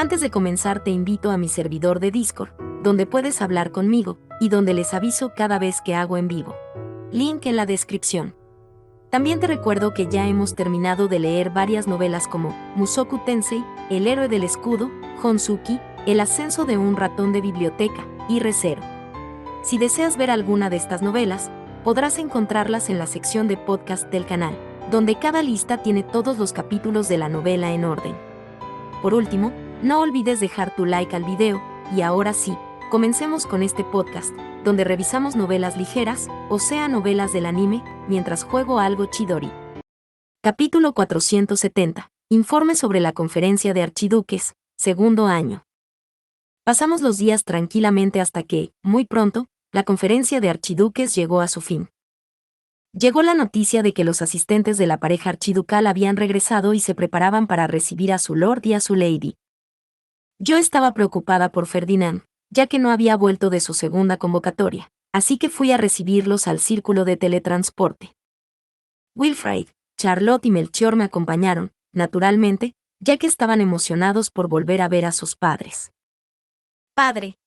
Antes de comenzar te invito a mi servidor de Discord, donde puedes hablar conmigo, y donde les aviso cada vez que hago en vivo. Link en la descripción. También te recuerdo que ya hemos terminado de leer varias novelas como Mushoku Tensei, El héroe del escudo, Honsuki, El ascenso de un ratón de biblioteca, y Re:Zero. Si deseas ver alguna de estas novelas, podrás encontrarlas en la sección de podcast del canal, donde cada lista tiene todos los capítulos de la novela en orden. Por último, no olvides dejar tu like al video, y ahora sí, comencemos con este podcast, donde revisamos novelas ligeras, o sea novelas del anime, mientras juego algo Chidori. Capítulo 470. Informe sobre la conferencia de archiduques, segundo año. Pasamos los días tranquilamente hasta que, muy pronto, la conferencia de archiduques llegó a su fin. Llegó la noticia de que los asistentes de la pareja archiducal habían regresado y se preparaban para recibir a su lord y a su lady. Yo estaba preocupada por Ferdinand, ya que no había vuelto de su segunda convocatoria, así que fui a recibirlos al círculo de teletransporte. Wilfrid, Charlotte y Melchior me acompañaron, naturalmente, ya que estaban emocionados por volver a ver a sus padres. ¡Padre!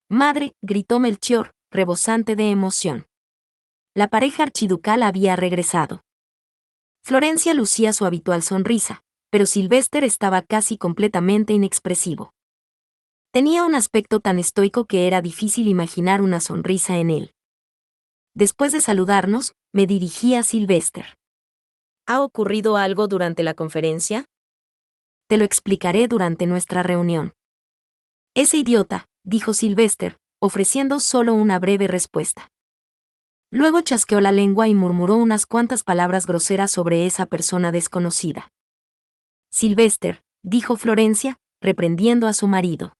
¡Madre!, gritó Melchior, rebosante de emoción. La pareja archiducal había regresado. Florencia lucía su habitual sonrisa, pero Sylvester estaba casi completamente inexpresivo. Tenía un aspecto tan estoico que era difícil imaginar una sonrisa en él. Después de saludarnos, me dirigí a Sylvester. ¿Ha ocurrido algo durante la conferencia? Te lo explicaré durante nuestra reunión. Ese idiota, dijo Sylvester, ofreciendo solo una breve respuesta. Luego chasqueó la lengua y murmuró unas cuantas palabras groseras sobre esa persona desconocida. Sylvester, dijo Florencia, reprendiendo a su marido.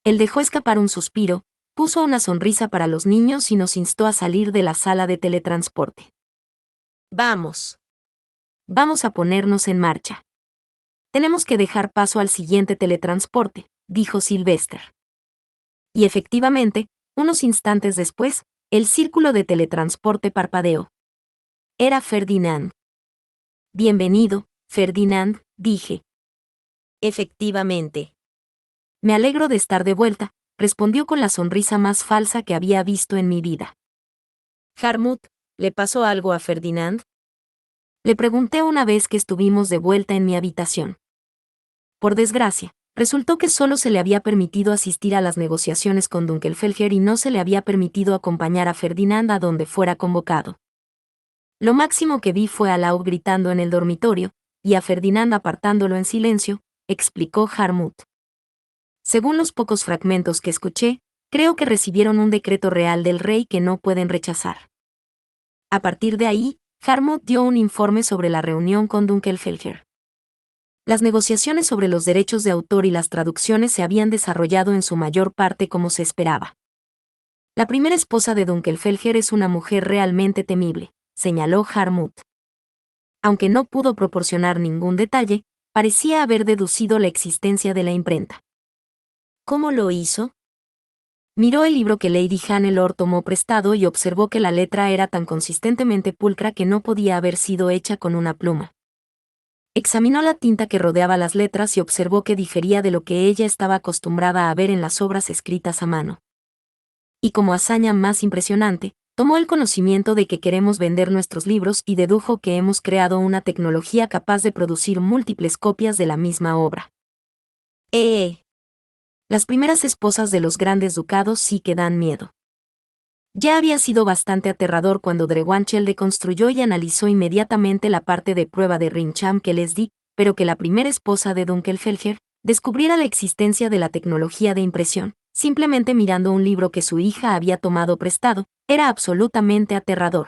Él dejó escapar un suspiro, puso una sonrisa para los niños y nos instó a salir de la sala de teletransporte. Vamos. Vamos a ponernos en marcha. Tenemos que dejar paso al siguiente teletransporte, dijo Sylvester. Y efectivamente, unos instantes después, el círculo de teletransporte parpadeó. Era Ferdinand. Bienvenido, Ferdinand, dije. Efectivamente. Me alegro de estar de vuelta, respondió con la sonrisa más falsa que había visto en mi vida. Harmut, ¿le pasó algo a Ferdinand? Le pregunté una vez que estuvimos de vuelta en mi habitación. Por desgracia, resultó que solo se le había permitido asistir a las negociaciones con Dunkelfelger y no se le había permitido acompañar a Ferdinand a donde fuera convocado. Lo máximo que vi fue a Laub gritando en el dormitorio, y a Ferdinand apartándolo en silencio, explicó Harmut. Según los pocos fragmentos que escuché, creo que recibieron un decreto real del rey que no pueden rechazar. A partir de ahí, Harmut dio un informe sobre la reunión con Dunkelfelger. Las negociaciones sobre los derechos de autor y las traducciones se habían desarrollado en su mayor parte como se esperaba. La primera esposa de Dunkelfelger es una mujer realmente temible, señaló Harmut. Aunque no pudo proporcionar ningún detalle, parecía haber deducido la existencia de la imprenta. ¿Cómo lo hizo? Miró el libro que Lady Hannelore tomó prestado y observó que la letra era tan consistentemente pulcra que no podía haber sido hecha con una pluma. Examinó la tinta que rodeaba las letras y observó que difería de lo que ella estaba acostumbrada a ver en las obras escritas a mano. Y como hazaña más impresionante, tomó el conocimiento de que queremos vender nuestros libros y dedujo que hemos creado una tecnología capaz de producir múltiples copias de la misma obra. Las primeras esposas de los grandes ducados sí que dan miedo. Ya había sido bastante aterrador cuando Drewanchel deconstruyó y analizó inmediatamente la parte de prueba de Rincham que les di, pero que la primera esposa de Dunkelfelger descubriera la existencia de la tecnología de impresión, simplemente mirando un libro que su hija había tomado prestado, era absolutamente aterrador.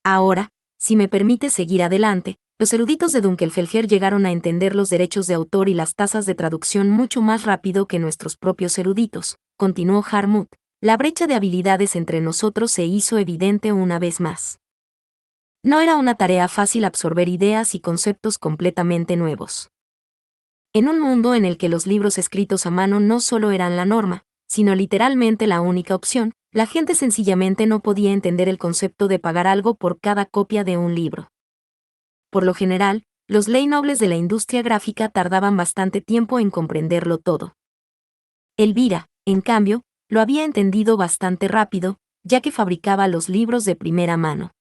Ahora, si me permite seguir adelante, los eruditos de Dunkelfelger llegaron a entender los derechos de autor y las tasas de traducción mucho más rápido que nuestros propios eruditos, continuó Harmut. La brecha de habilidades entre nosotros se hizo evidente una vez más. No era una tarea fácil absorber ideas y conceptos completamente nuevos. En un mundo en el que los libros escritos a mano no solo eran la norma, sino literalmente la única opción, la gente sencillamente no podía entender el concepto de pagar algo por cada copia de un libro. Por lo general, los ley nobles de la industria gráfica tardaban bastante tiempo en comprenderlo todo. Elvira, en cambio, lo había entendido bastante rápido, ya que fabricaba los libros de primera mano.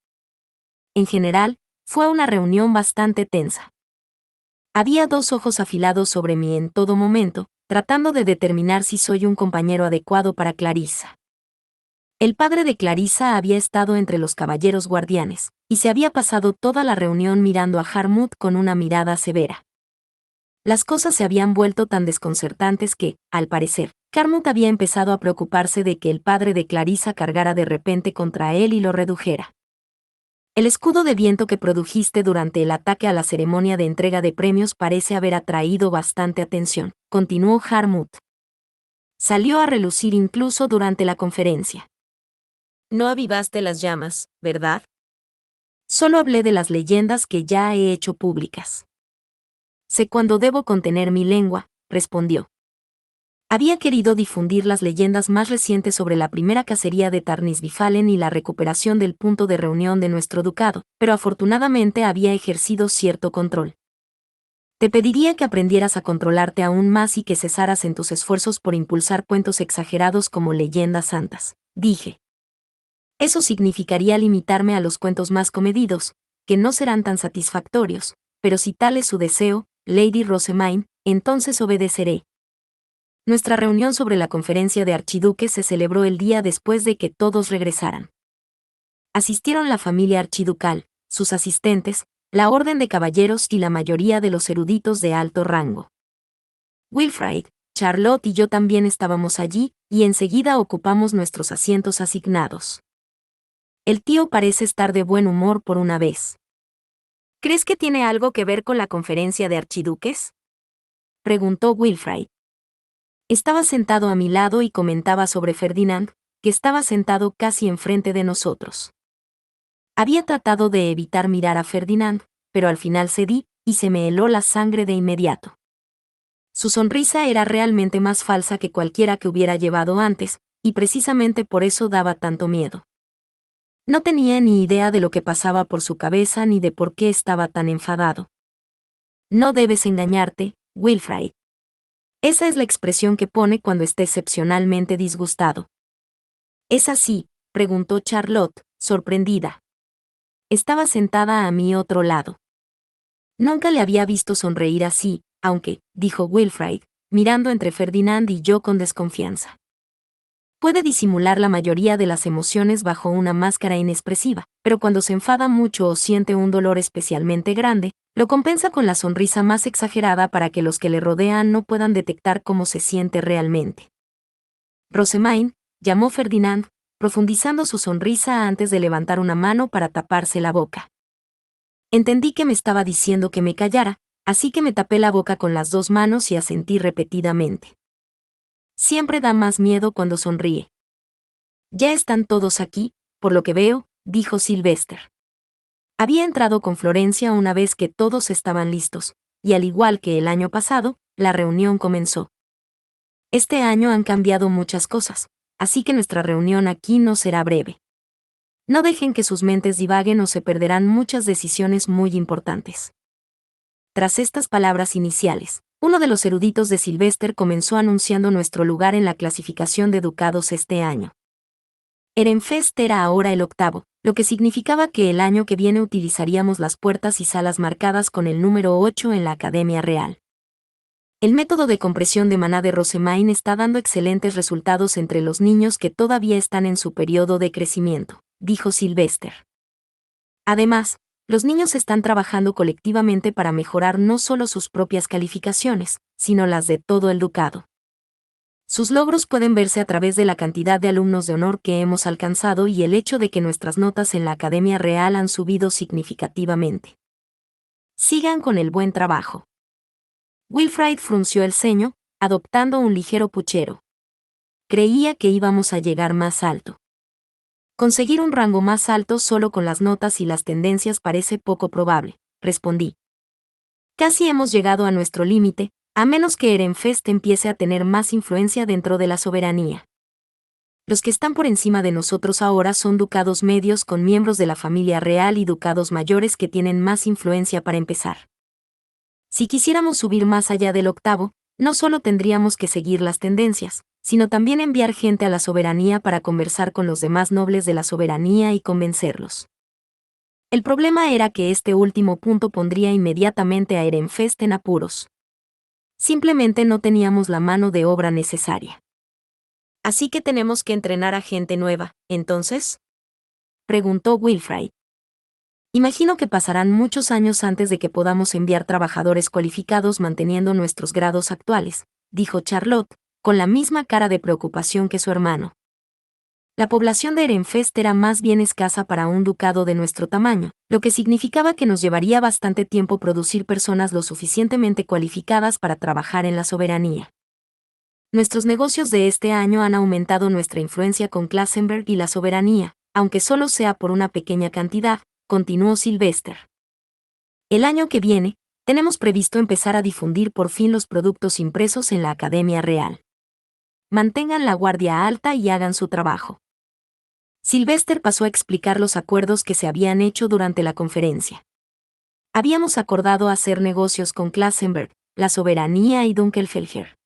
En general, fue una reunión bastante tensa. Había dos ojos afilados sobre mí en todo momento, tratando de determinar si soy un compañero adecuado para Clarissa. El padre de Clarissa había estado entre los caballeros guardianes, y se había pasado toda la reunión mirando a Harmut con una mirada severa. Las cosas se habían vuelto tan desconcertantes que, al parecer, Harmut había empezado a preocuparse de que el padre de Clarissa cargara de repente contra él y lo redujera. El escudo de viento que produjiste durante el ataque a la ceremonia de entrega de premios parece haber atraído bastante atención, continuó Harmut. Salió a relucir incluso durante la conferencia. No avivaste las llamas, ¿verdad? Solo hablé de las leyendas que ya he hecho públicas. Sé cuándo debo contener mi lengua, respondió. Había querido difundir las leyendas más recientes sobre la primera cacería de Tarnisbifalen y la recuperación del punto de reunión de nuestro ducado, pero afortunadamente había ejercido cierto control. Te pediría que aprendieras a controlarte aún más y que cesaras en tus esfuerzos por impulsar cuentos exagerados como leyendas santas, dije. Eso significaría limitarme a los cuentos más comedidos, que no serán tan satisfactorios, pero si tal es su deseo, Lady Rosamine, entonces obedeceré. Nuestra reunión sobre la conferencia de archiduques se celebró el día después de que todos regresaran. Asistieron la familia archiducal, sus asistentes, la orden de caballeros y la mayoría de los eruditos de alto rango. Wilfrid, Charlotte y yo también estábamos allí, y enseguida ocupamos nuestros asientos asignados. El tío parece estar de buen humor por una vez. ¿Crees que tiene algo que ver con la conferencia de archiduques?, preguntó Wilfrid. Estaba sentado a mi lado y comentaba sobre Ferdinand, que estaba sentado casi enfrente de nosotros. Había tratado de evitar mirar a Ferdinand, pero al final cedí, y se me heló la sangre de inmediato. Su sonrisa era realmente más falsa que cualquiera que hubiera llevado antes, y precisamente por eso daba tanto miedo. No tenía ni idea de lo que pasaba por su cabeza ni de por qué estaba tan enfadado. No debes engañarte, Wilfrid. Esa es la expresión que pone cuando está excepcionalmente disgustado. ¿Es así?, preguntó Charlotte, sorprendida. Estaba sentada a mi otro lado. Nunca le había visto sonreír así, aunque, dijo Wilfrid, mirando entre Ferdinand y yo con desconfianza. Puede disimular la mayoría de las emociones bajo una máscara inexpresiva, pero cuando se enfada mucho o siente un dolor especialmente grande, lo compensa con la sonrisa más exagerada para que los que le rodean no puedan detectar cómo se siente realmente. Rosamine, llamó Ferdinand, profundizando su sonrisa antes de levantar una mano para taparse la boca. Entendí que me estaba diciendo que me callara, así que me tapé la boca con las dos manos y asentí repetidamente. Siempre da más miedo cuando sonríe. Ya están todos aquí, por lo que veo, dijo Sylvester. Había entrado con Florencia una vez que todos estaban listos, y al igual que el año pasado, la reunión comenzó. Este año han cambiado muchas cosas, así que nuestra reunión aquí no será breve. No dejen que sus mentes divaguen o se perderán muchas decisiones muy importantes. Tras estas palabras iniciales, uno de los eruditos de Sylvester comenzó anunciando nuestro lugar en la clasificación de ducados este año. Ehrenfest era ahora el 8º, lo que significaba que el año que viene utilizaríamos las puertas y salas marcadas con el número 8 en la Academia Real. El método de compresión de maná de Rosamine está dando excelentes resultados entre los niños que todavía están en su periodo de crecimiento, dijo Sylvester. Además, los niños están trabajando colectivamente para mejorar no solo sus propias calificaciones, sino las de todo el ducado. Sus logros pueden verse a través de la cantidad de alumnos de honor que hemos alcanzado y el hecho de que nuestras notas en la Academia Real han subido significativamente. Sigan con el buen trabajo. Wilfrid frunció el ceño, adoptando un ligero puchero. Creía que íbamos a llegar más alto. Conseguir un rango más alto solo con las notas y las tendencias parece poco probable, respondí. Casi hemos llegado a nuestro límite, a menos que Ehrenfest empiece a tener más influencia dentro de la soberanía. Los que están por encima de nosotros ahora son ducados medios con miembros de la familia real y ducados mayores que tienen más influencia para empezar. Si quisiéramos subir más allá del octavo, no solo tendríamos que seguir las tendencias, sino también enviar gente a la soberanía para conversar con los demás nobles de la soberanía y convencerlos. El problema era que este último punto pondría inmediatamente a Ehrenfest en apuros. Simplemente no teníamos la mano de obra necesaria. Así que tenemos que entrenar a gente nueva, ¿entonces?, preguntó Wilfrid. Imagino que pasarán muchos años antes de que podamos enviar trabajadores cualificados manteniendo nuestros grados actuales, dijo Charlotte, con la misma cara de preocupación que su hermano. La población de Ehrenfest era más bien escasa para un ducado de nuestro tamaño, lo que significaba que nos llevaría bastante tiempo producir personas lo suficientemente cualificadas para trabajar en la soberanía. Nuestros negocios de este año han aumentado nuestra influencia con Klassenberg y la soberanía, aunque solo sea por una pequeña cantidad, continuó Sylvester. El año que viene, tenemos previsto empezar a difundir por fin los productos impresos en la Academia Real. Mantengan la guardia alta y hagan su trabajo. Sylvester pasó a explicar los acuerdos que se habían hecho durante la conferencia. Habíamos acordado hacer negocios con Klassenberg, la soberanía y Dunkelfelder.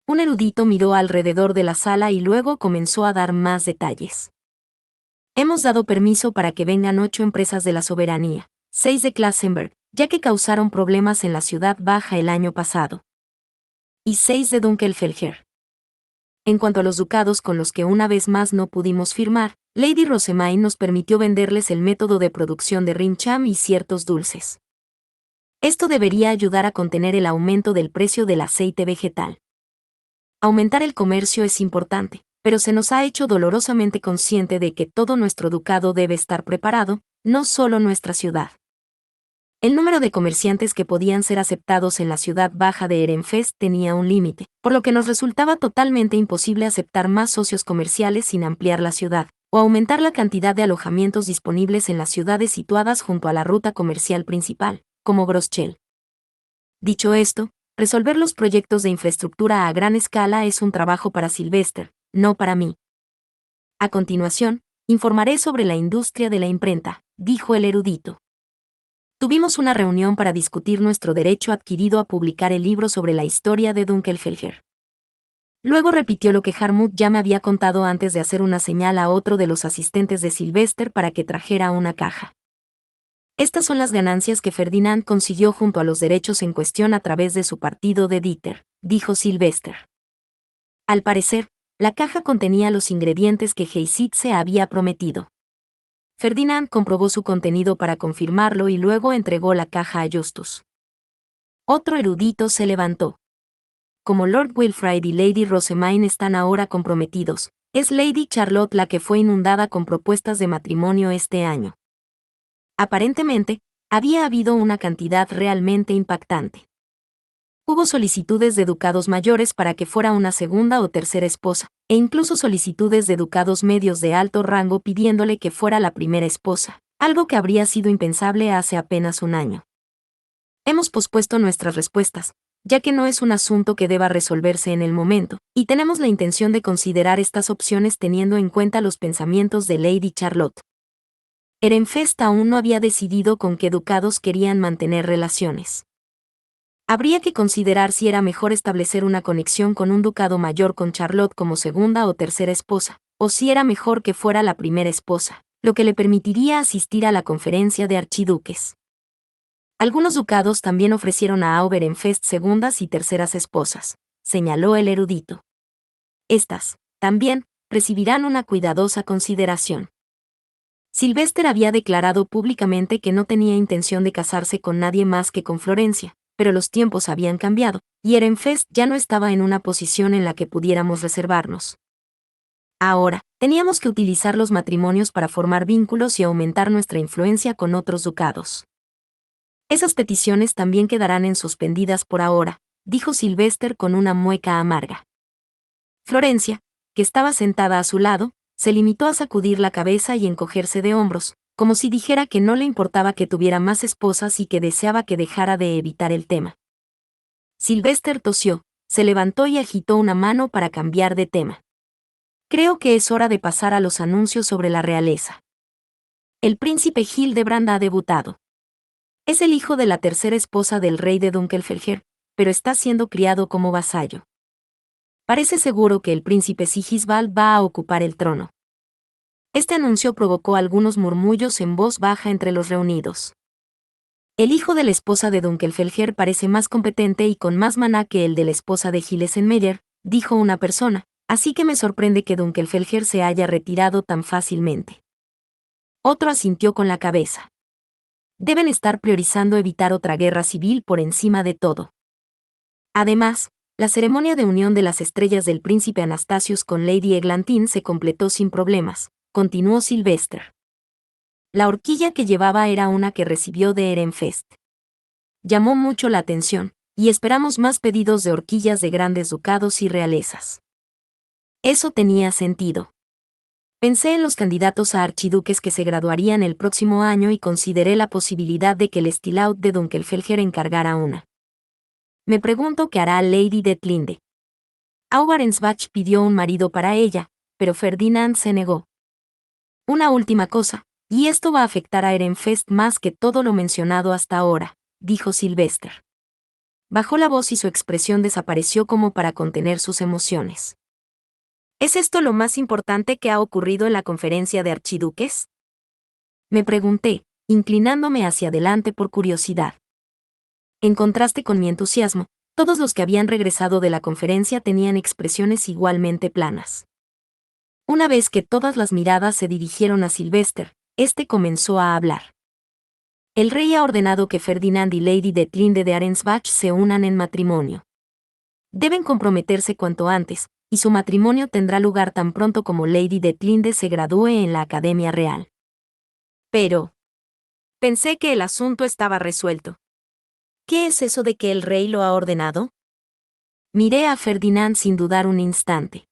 Un erudito miró alrededor de la sala y luego comenzó a dar más detalles. Hemos dado permiso para que vengan 8 empresas de la soberanía, 6 de Klassenberg, ya que causaron problemas en la ciudad baja el año pasado, y 6 de Dunkelfelder. En cuanto a los ducados con los que una vez más no pudimos firmar, Lady Rosemaine nos permitió venderles el método de producción de Rimcham y ciertos dulces. Esto debería ayudar a contener el aumento del precio del aceite vegetal. Aumentar el comercio es importante, pero se nos ha hecho dolorosamente consciente de que todo nuestro ducado debe estar preparado, no solo nuestra ciudad. El número de comerciantes que podían ser aceptados en la ciudad baja de Ehrenfest tenía un límite, por lo que nos resultaba totalmente imposible aceptar más socios comerciales sin ampliar la ciudad, o aumentar la cantidad de alojamientos disponibles en las ciudades situadas junto a la ruta comercial principal, como Groschel. Dicho esto, resolver los proyectos de infraestructura a gran escala es un trabajo para Sylvester, no para mí. A continuación, informaré sobre la industria de la imprenta, dijo el erudito. Tuvimos una reunión para discutir nuestro derecho adquirido a publicar el libro sobre la historia de Dunkelfelder. Luego repitió lo que Harmut ya me había contado antes de hacer una señal a otro de los asistentes de Sylvester para que trajera una caja. Estas son las ganancias que Ferdinand consiguió junto a los derechos en cuestión a través de su partido de Dieter, dijo Sylvester. Al parecer, la caja contenía los ingredientes que Heysitze había prometido. Ferdinand comprobó su contenido para confirmarlo y luego entregó la caja a Justus. Otro erudito se levantó. Como Lord Wilfrid y Lady Rosemaine están ahora comprometidos, es Lady Charlotte la que fue inundada con propuestas de matrimonio este año. Aparentemente, había habido una cantidad realmente impactante. Hubo solicitudes de ducados mayores para que fuera una segunda o tercera esposa, e incluso solicitudes de ducados medios de alto rango pidiéndole que fuera la primera esposa, algo que habría sido impensable hace apenas un año. Hemos pospuesto nuestras respuestas, ya que no es un asunto que deba resolverse en el momento, y tenemos la intención de considerar estas opciones teniendo en cuenta los pensamientos de Lady Charlotte. Ehrenfest aún no había decidido con qué ducados querían mantener relaciones. Habría que considerar si era mejor establecer una conexión con un ducado mayor con Charlotte como segunda o tercera esposa, o si era mejor que fuera la primera esposa, lo que le permitiría asistir a la conferencia de archiduques. Algunos ducados también ofrecieron a Ehrenfest segundas y terceras esposas, señaló el erudito. Estas, también, recibirán una cuidadosa consideración. Sylvester había declarado públicamente que no tenía intención de casarse con nadie más que con Florencia, pero los tiempos habían cambiado, y Ehrenfest ya no estaba en una posición en la que pudiéramos reservarnos. Ahora, teníamos que utilizar los matrimonios para formar vínculos y aumentar nuestra influencia con otros ducados. Esas peticiones también quedarán en suspendidas por ahora, dijo Sylvester con una mueca amarga. Florencia, que estaba sentada a su lado, se limitó a sacudir la cabeza y encogerse de hombros, como si dijera que no le importaba que tuviera más esposas y que deseaba que dejara de evitar el tema. Sylvester tosió, se levantó y agitó una mano para cambiar de tema. Creo que es hora de pasar a los anuncios sobre la realeza. El príncipe Hildebrand ha debutado. Es el hijo de la tercera esposa del rey de Dunkelfelger, pero está siendo criado como vasallo. Parece seguro que el príncipe Sigisbald va a ocupar el trono. Este anuncio provocó algunos murmullos en voz baja entre los reunidos. El hijo de la esposa de Dunkelfelger parece más competente y con más maná que el de la esposa de Hillessenmeyer, dijo una persona, así que me sorprende que Dunkelfelger se haya retirado tan fácilmente. Otro asintió con la cabeza. Deben estar priorizando evitar otra guerra civil por encima de todo. Además, la ceremonia de unión de las estrellas del príncipe Anastasius con Lady Eglantine se completó sin problemas, continuó Sylvester. La horquilla que llevaba era una que recibió de Ehrenfest. Llamó mucho la atención, y esperamos más pedidos de horquillas de grandes ducados y realezas. Eso tenía sentido. Pensé en los candidatos a archiduques que se graduarían el próximo año y consideré la posibilidad de que el Stilaut de Dunkelfelger encargara una. Me pregunto qué hará Lady Detlinde. Augarensbach pidió un marido para ella, pero Ferdinand se negó. Una última cosa, y esto va a afectar a Ehrenfest más que todo lo mencionado hasta ahora, dijo Sylvester. Bajó la voz y su expresión desapareció como para contener sus emociones. ¿Es esto lo más importante que ha ocurrido en la conferencia de archiduques? Me pregunté, inclinándome hacia adelante por curiosidad. En contraste con mi entusiasmo, todos los que habían regresado de la conferencia tenían expresiones igualmente planas. Una vez que todas las miradas se dirigieron a Sylvester, este comenzó a hablar. El rey ha ordenado que Ferdinand y Lady Detlinde de Arensbach se unan en matrimonio. Deben comprometerse cuanto antes, y su matrimonio tendrá lugar tan pronto como Lady Detlinde se gradúe en la Academia Real. Pero pensé que el asunto estaba resuelto. ¿Qué es eso de que el rey lo ha ordenado? Miré a Ferdinand sin dudar un instante.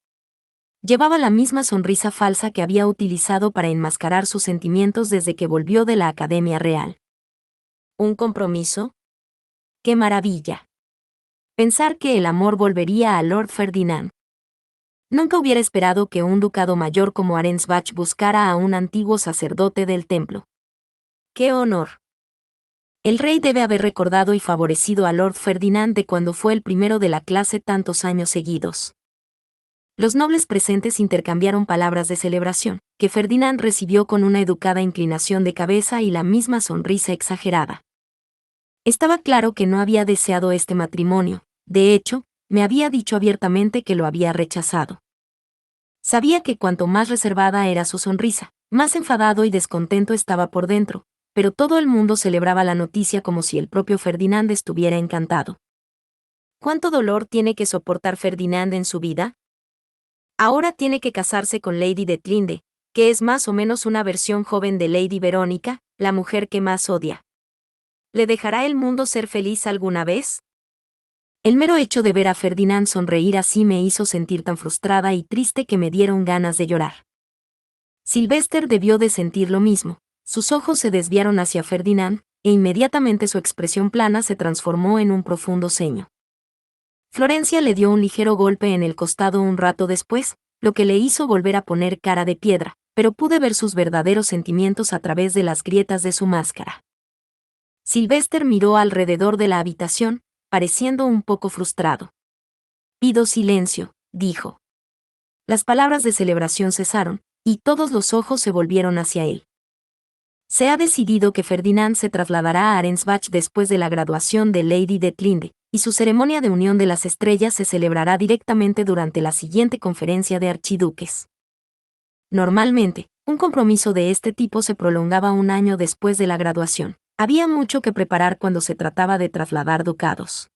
Llevaba la misma sonrisa falsa que había utilizado para enmascarar sus sentimientos desde que volvió de la Academia Real. ¿Un compromiso? ¡Qué maravilla! Pensar que el amor volvería a Lord Ferdinand. Nunca hubiera esperado que un ducado mayor como Arensbach buscara a un antiguo sacerdote del templo. ¡Qué honor! El rey debe haber recordado y favorecido a Lord Ferdinand de cuando fue el primero de la clase tantos años seguidos. Los nobles presentes intercambiaron palabras de celebración, que Ferdinand recibió con una educada inclinación de cabeza y la misma sonrisa exagerada. Estaba claro que no había deseado este matrimonio, de hecho, me había dicho abiertamente que lo había rechazado. Sabía que cuanto más reservada era su sonrisa, más enfadado y descontento estaba por dentro, pero todo el mundo celebraba la noticia como si el propio Ferdinand estuviera encantado. ¿Cuánto dolor tiene que soportar Ferdinand en su vida? Ahora tiene que casarse con Lady Detlinde, que es más o menos una versión joven de Lady Verónica, la mujer que más odia. ¿Le dejará el mundo ser feliz alguna vez? El mero hecho de ver a Ferdinand sonreír así me hizo sentir tan frustrada y triste que me dieron ganas de llorar. Sylvester debió de sentir lo mismo, sus ojos se desviaron hacia Ferdinand, e inmediatamente su expresión plana se transformó en un profundo ceño. Florencia le dio un ligero golpe en el costado un rato después, lo que le hizo volver a poner cara de piedra, pero pude ver sus verdaderos sentimientos a través de las grietas de su máscara. Sylvester miró alrededor de la habitación, pareciendo un poco frustrado. Pido silencio, dijo. Las palabras de celebración cesaron, y todos los ojos se volvieron hacia él. Se ha decidido que Ferdinand se trasladará a Arensbach después de la graduación de Lady Detlinde, y su ceremonia de unión de las estrellas se celebrará directamente durante la siguiente conferencia de archiduques. Normalmente, un compromiso de este tipo se prolongaba un año después de la graduación. Había mucho que preparar cuando se trataba de trasladar ducados.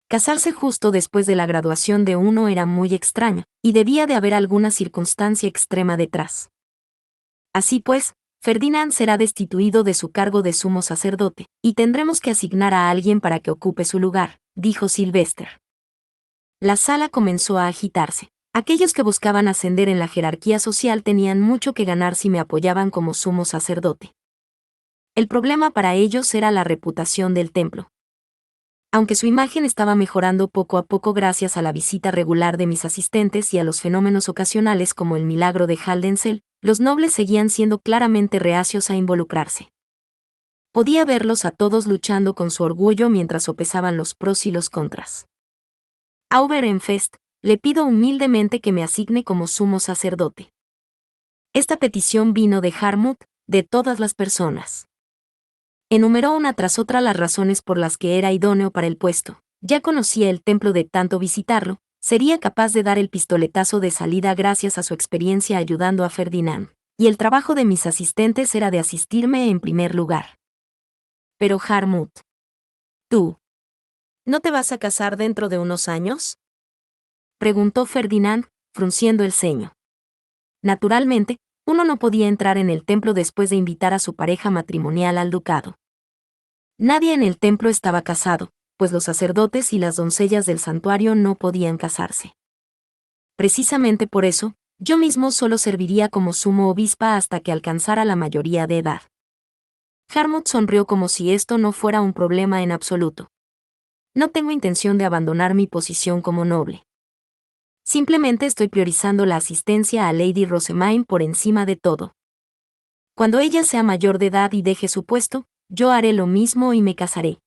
Casarse justo después de la graduación de uno era muy extraño, y debía de haber alguna circunstancia extrema detrás. Así pues, Ferdinand será destituido de su cargo de sumo sacerdote, y tendremos que asignar a alguien para que ocupe su lugar, dijo Sylvester. La sala comenzó a agitarse. Aquellos que buscaban ascender en la jerarquía social tenían mucho que ganar si me apoyaban como sumo sacerdote. El problema para ellos era la reputación del templo. Aunque su imagen estaba mejorando poco a poco gracias a la visita regular de mis asistentes y a los fenómenos ocasionales como el milagro de Haldensel, los nobles seguían siendo claramente reacios a involucrarse. Podía verlos a todos luchando con su orgullo mientras sopesaban los pros y los contras. Auberenfest, le pido humildemente que me asigne como sumo sacerdote. Esta petición vino de Harmut, de todas las personas. Enumeró una tras otra las razones por las que era idóneo para el puesto. Ya conocía el templo de tanto visitarlo, sería capaz de dar el pistoletazo de salida gracias a su experiencia ayudando a Ferdinand, y el trabajo de mis asistentes era de asistirme en primer lugar. Pero Harmut, ¿tú no te vas a casar dentro de unos años?, preguntó Ferdinand, frunciendo el ceño. Naturalmente, uno no podía entrar en el templo después de invitar a su pareja matrimonial al ducado. Nadie en el templo estaba casado, pues los sacerdotes y las doncellas del santuario no podían casarse. Precisamente por eso, yo mismo solo serviría como sumo obispa hasta que alcanzara la mayoría de edad. Harmut sonrió como si esto no fuera un problema en absoluto. No tengo intención de abandonar mi posición como noble. Simplemente estoy priorizando la asistencia a Lady Rosemaine por encima de todo. Cuando ella sea mayor de edad y deje su puesto, yo haré lo mismo y me casaré.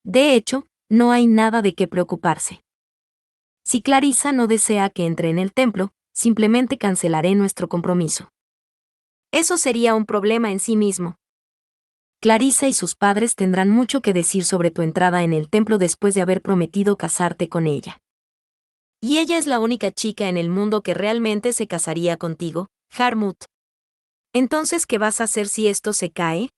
De hecho, no hay nada de qué preocuparse. Si Clarissa no desea que entre en el templo, simplemente cancelaré nuestro compromiso. Eso sería un problema en sí mismo. Clarissa y sus padres tendrán mucho que decir sobre tu entrada en el templo después de haber prometido casarte con ella. Y ella es la única chica en el mundo que realmente se casaría contigo, Harmut. Entonces, ¿qué vas a hacer si esto se cae?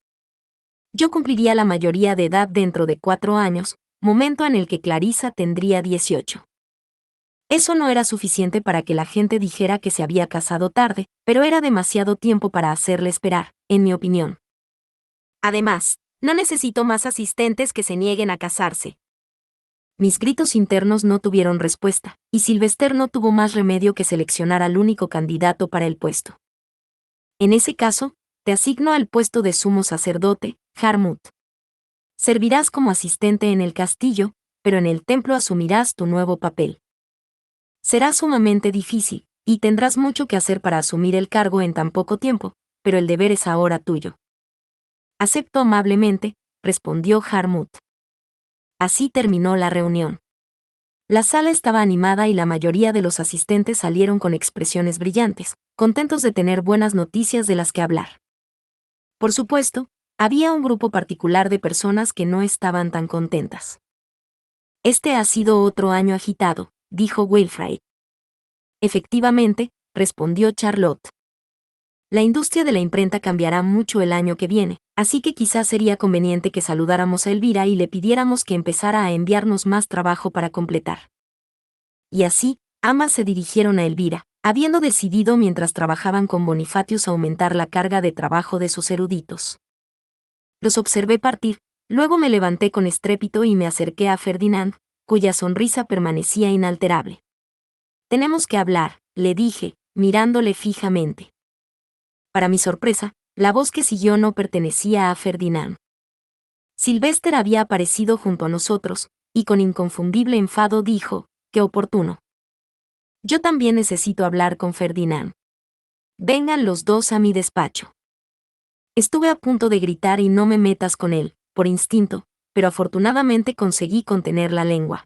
Yo cumpliría la mayoría de edad dentro de 4 años, momento en el que Clarissa tendría 18. Eso no era suficiente para que la gente dijera que se había casado tarde, pero era demasiado tiempo para hacerle esperar, en mi opinión. Además, no necesito más asistentes que se nieguen a casarse. Mis gritos internos no tuvieron respuesta, y Sylvester no tuvo más remedio que seleccionar al único candidato para el puesto. En ese caso, te asigno al puesto de sumo sacerdote, Harmut. Servirás como asistente en el castillo, pero en el templo asumirás tu nuevo papel. Será sumamente difícil, y tendrás mucho que hacer para asumir el cargo en tan poco tiempo, pero el deber es ahora tuyo. Acepto amablemente, respondió Harmut. Así terminó la reunión. La sala estaba animada y la mayoría de los asistentes salieron con expresiones brillantes, contentos de tener buenas noticias de las que hablar. Por supuesto, había un grupo particular de personas que no estaban tan contentas. Este ha sido otro año agitado, dijo Wilfrid. Efectivamente, respondió Charlotte. La industria de la imprenta cambiará mucho el año que viene, así que quizás sería conveniente que saludáramos a Elvira y le pidiéramos que empezara a enviarnos más trabajo para completar. Y así, ambas se dirigieron a Elvira, habiendo decidido mientras trabajaban con Bonifatius aumentar la carga de trabajo de sus eruditos. Los observé partir, luego me levanté con estrépito y me acerqué a Ferdinand, cuya sonrisa permanecía inalterable. Tenemos que hablar, le dije, mirándole fijamente. Para mi sorpresa, la voz que siguió no pertenecía a Ferdinand. Sylvester había aparecido junto a nosotros, y con inconfundible enfado dijo, «¡Qué oportuno! Yo también necesito hablar con Ferdinand. Vengan los dos a mi despacho». Estuve a punto de gritar y no me metas con él, por instinto, pero afortunadamente conseguí contener la lengua.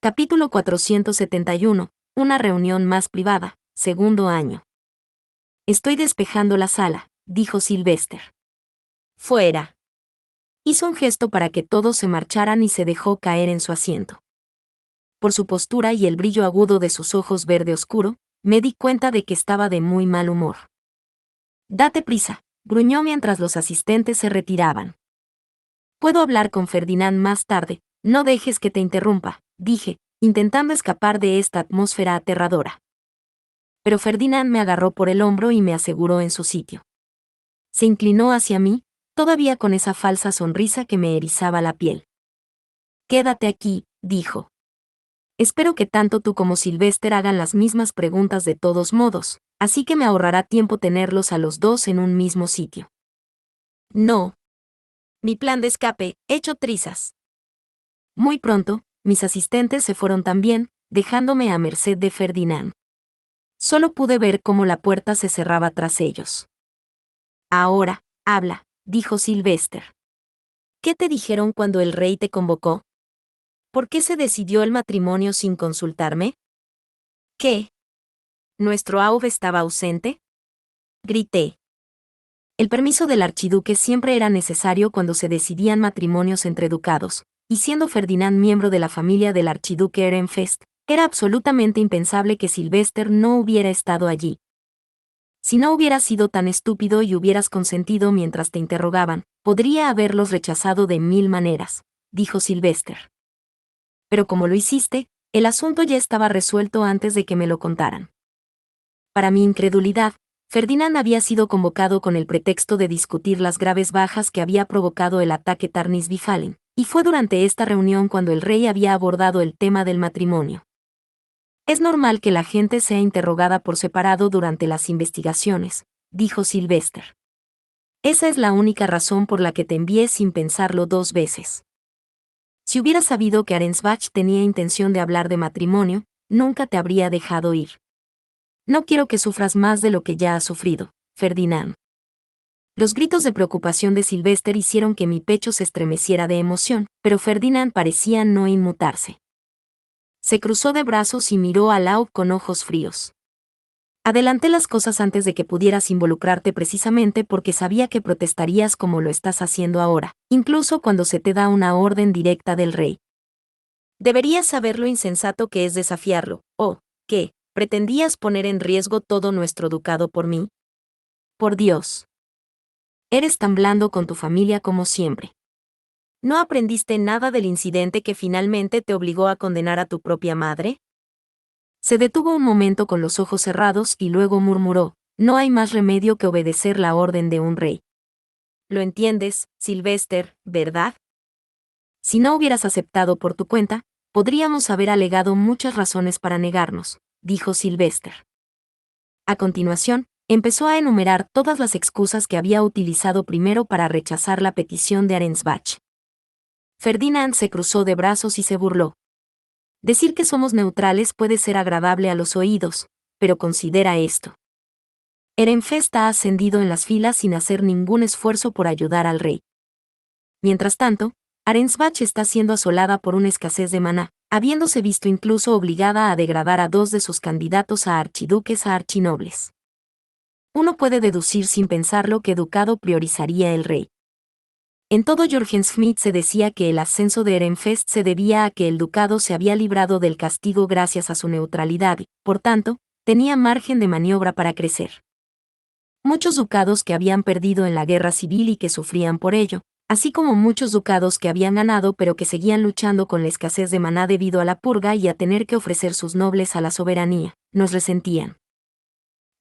Capítulo 471, una reunión más privada, segundo año. Estoy despejando la sala, dijo Sylvester. Fuera. Hizo un gesto para que todos se marcharan y se dejó caer en su asiento. Por su postura y el brillo agudo de sus ojos verde oscuro, me di cuenta de que estaba de muy mal humor. Date prisa, gruñó mientras los asistentes se retiraban. Puedo hablar con Ferdinand más tarde, no dejes que te interrumpa, dije, intentando escapar de esta atmósfera aterradora. Pero Ferdinand me agarró por el hombro y me aseguró en su sitio. Se inclinó hacia mí, todavía con esa falsa sonrisa que me erizaba la piel. Quédate aquí, dijo. Espero que tanto tú como Sylvester hagan las mismas preguntas de todos modos, así que me ahorrará tiempo tenerlos a los dos en un mismo sitio. No. Mi plan de escape, hecho trizas. Muy pronto, mis asistentes se fueron también, dejándome a merced de Ferdinand. Solo pude ver cómo la puerta se cerraba tras ellos. Ahora, habla, dijo Sylvester. ¿Qué te dijeron cuando el rey te convocó? ¿Por qué se decidió el matrimonio sin consultarme? ¿Qué? ¿Nuestro Aub estaba ausente? Grité. El permiso del archiduque siempre era necesario cuando se decidían matrimonios entre ducados, y siendo Ferdinand miembro de la familia del archiduque Ehrenfest, era absolutamente impensable que Sylvester no hubiera estado allí. Si no hubieras sido tan estúpido y hubieras consentido mientras te interrogaban, podría haberlos rechazado de 1000 maneras, dijo Sylvester. Pero como lo hiciste, el asunto ya estaba resuelto antes de que me lo contaran. Para mi incredulidad, Ferdinand había sido convocado con el pretexto de discutir las graves bajas que había provocado el ataque Tarnis-Bifalen, y fue durante esta reunión cuando el rey había abordado el tema del matrimonio. Es normal que la gente sea interrogada por separado durante las investigaciones, dijo Sylvester. Esa es la única razón por la que te envié sin pensarlo 2 veces. Si hubiera sabido que Arensbach tenía intención de hablar de matrimonio, nunca te habría dejado ir. No quiero que sufras más de lo que ya has sufrido, Ferdinand. Los gritos de preocupación de Sylvester hicieron que mi pecho se estremeciera de emoción, pero Ferdinand parecía no inmutarse. Se cruzó de brazos y miró a Laub con ojos fríos. Adelanté las cosas antes de que pudieras involucrarte precisamente porque sabía que protestarías como lo estás haciendo ahora, incluso cuando se te da una orden directa del rey. Deberías saber lo insensato que es desafiarlo, o, ¿qué? ¿Pretendías poner en riesgo todo nuestro ducado por mí? Por Dios. Eres tan blando con tu familia como siempre. ¿No aprendiste nada del incidente que finalmente te obligó a condenar a tu propia madre? Se detuvo un momento con los ojos cerrados y luego murmuró, no hay más remedio que obedecer la orden de un rey. Lo entiendes, Sylvester, ¿verdad? Si no hubieras aceptado por tu cuenta, podríamos haber alegado muchas razones para negarnos, dijo Sylvester. A continuación, empezó a enumerar todas las excusas que había utilizado primero para rechazar la petición de Arensbach. Ferdinand se cruzó de brazos y se burló. Decir que somos neutrales puede ser agradable a los oídos, pero considera esto. Ehrenfest ha ascendido en las filas sin hacer ningún esfuerzo por ayudar al rey. Mientras tanto, Arensbach está siendo asolada por una escasez de maná, habiéndose visto incluso obligada a degradar a 2 de sus candidatos a archiduques a archinobles. Uno puede deducir sin pensarlo qué ducado priorizaría el rey. En todo Jorgenschmidt se decía que el ascenso de Ehrenfest se debía a que el ducado se había librado del castigo gracias a su neutralidad y, por tanto, tenía margen de maniobra para crecer. Muchos ducados que habían perdido en la guerra civil y que sufrían por ello, así como muchos ducados que habían ganado pero que seguían luchando con la escasez de maná debido a la purga y a tener que ofrecer sus nobles a la soberanía, nos resentían.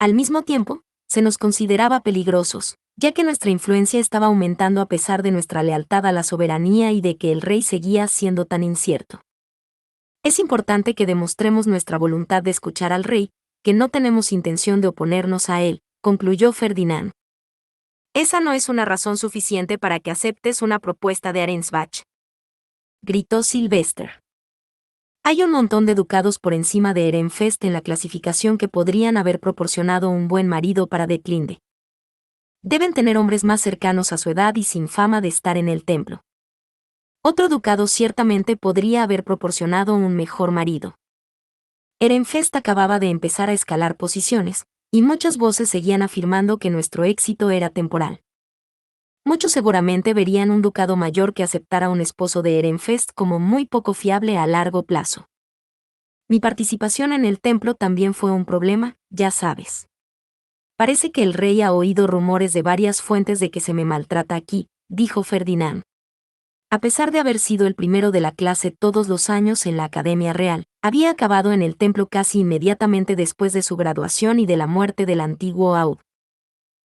Al mismo tiempo, se nos consideraba peligrosos, ya que nuestra influencia estaba aumentando a pesar de nuestra lealtad a la soberanía y de que el rey seguía siendo tan incierto. Es importante que demostremos nuestra voluntad de escuchar al rey, que no tenemos intención de oponernos a él, concluyó Ferdinand. Esa no es una razón suficiente para que aceptes una propuesta de Arensbach, gritó Sylvester. Hay un montón de ducados por encima de Ehrenfest en la clasificación que podrían haber proporcionado un buen marido para Detlinde. Deben tener hombres más cercanos a su edad y sin fama de estar en el templo. Otro ducado ciertamente podría haber proporcionado un mejor marido. Ehrenfest acababa de empezar a escalar posiciones, y muchas voces seguían afirmando que nuestro éxito era temporal. Muchos seguramente verían un ducado mayor que aceptara un esposo de Ehrenfest como muy poco fiable a largo plazo. Mi participación en el templo también fue un problema, ya sabes. Parece que el rey ha oído rumores de varias fuentes de que se me maltrata aquí, dijo Ferdinand. A pesar de haber sido el primero de la clase todos los años en la Academia Real, había acabado en el templo casi inmediatamente después de su graduación y de la muerte del antiguo Aud.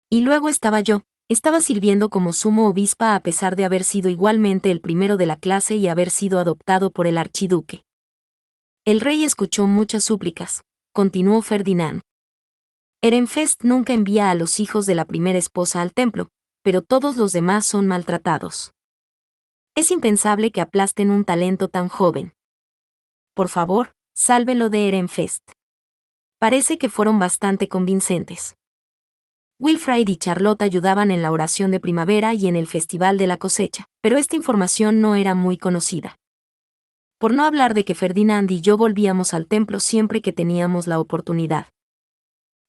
Y luego estaba sirviendo como sumo obispa a pesar de haber sido igualmente el primero de la clase y haber sido adoptado por el archiduque. El rey escuchó muchas súplicas, continuó Ferdinand. Ehrenfest nunca envía a los hijos de la primera esposa al templo, pero todos los demás son maltratados. Es impensable que aplasten un talento tan joven. Por favor, sálvelo de Ehrenfest. Parece que fueron bastante convincentes. Wilfrid y Charlotte ayudaban en la oración de primavera y en el festival de la cosecha, pero esta información no era muy conocida. Por no hablar de que Ferdinand y yo volvíamos al templo siempre que teníamos la oportunidad.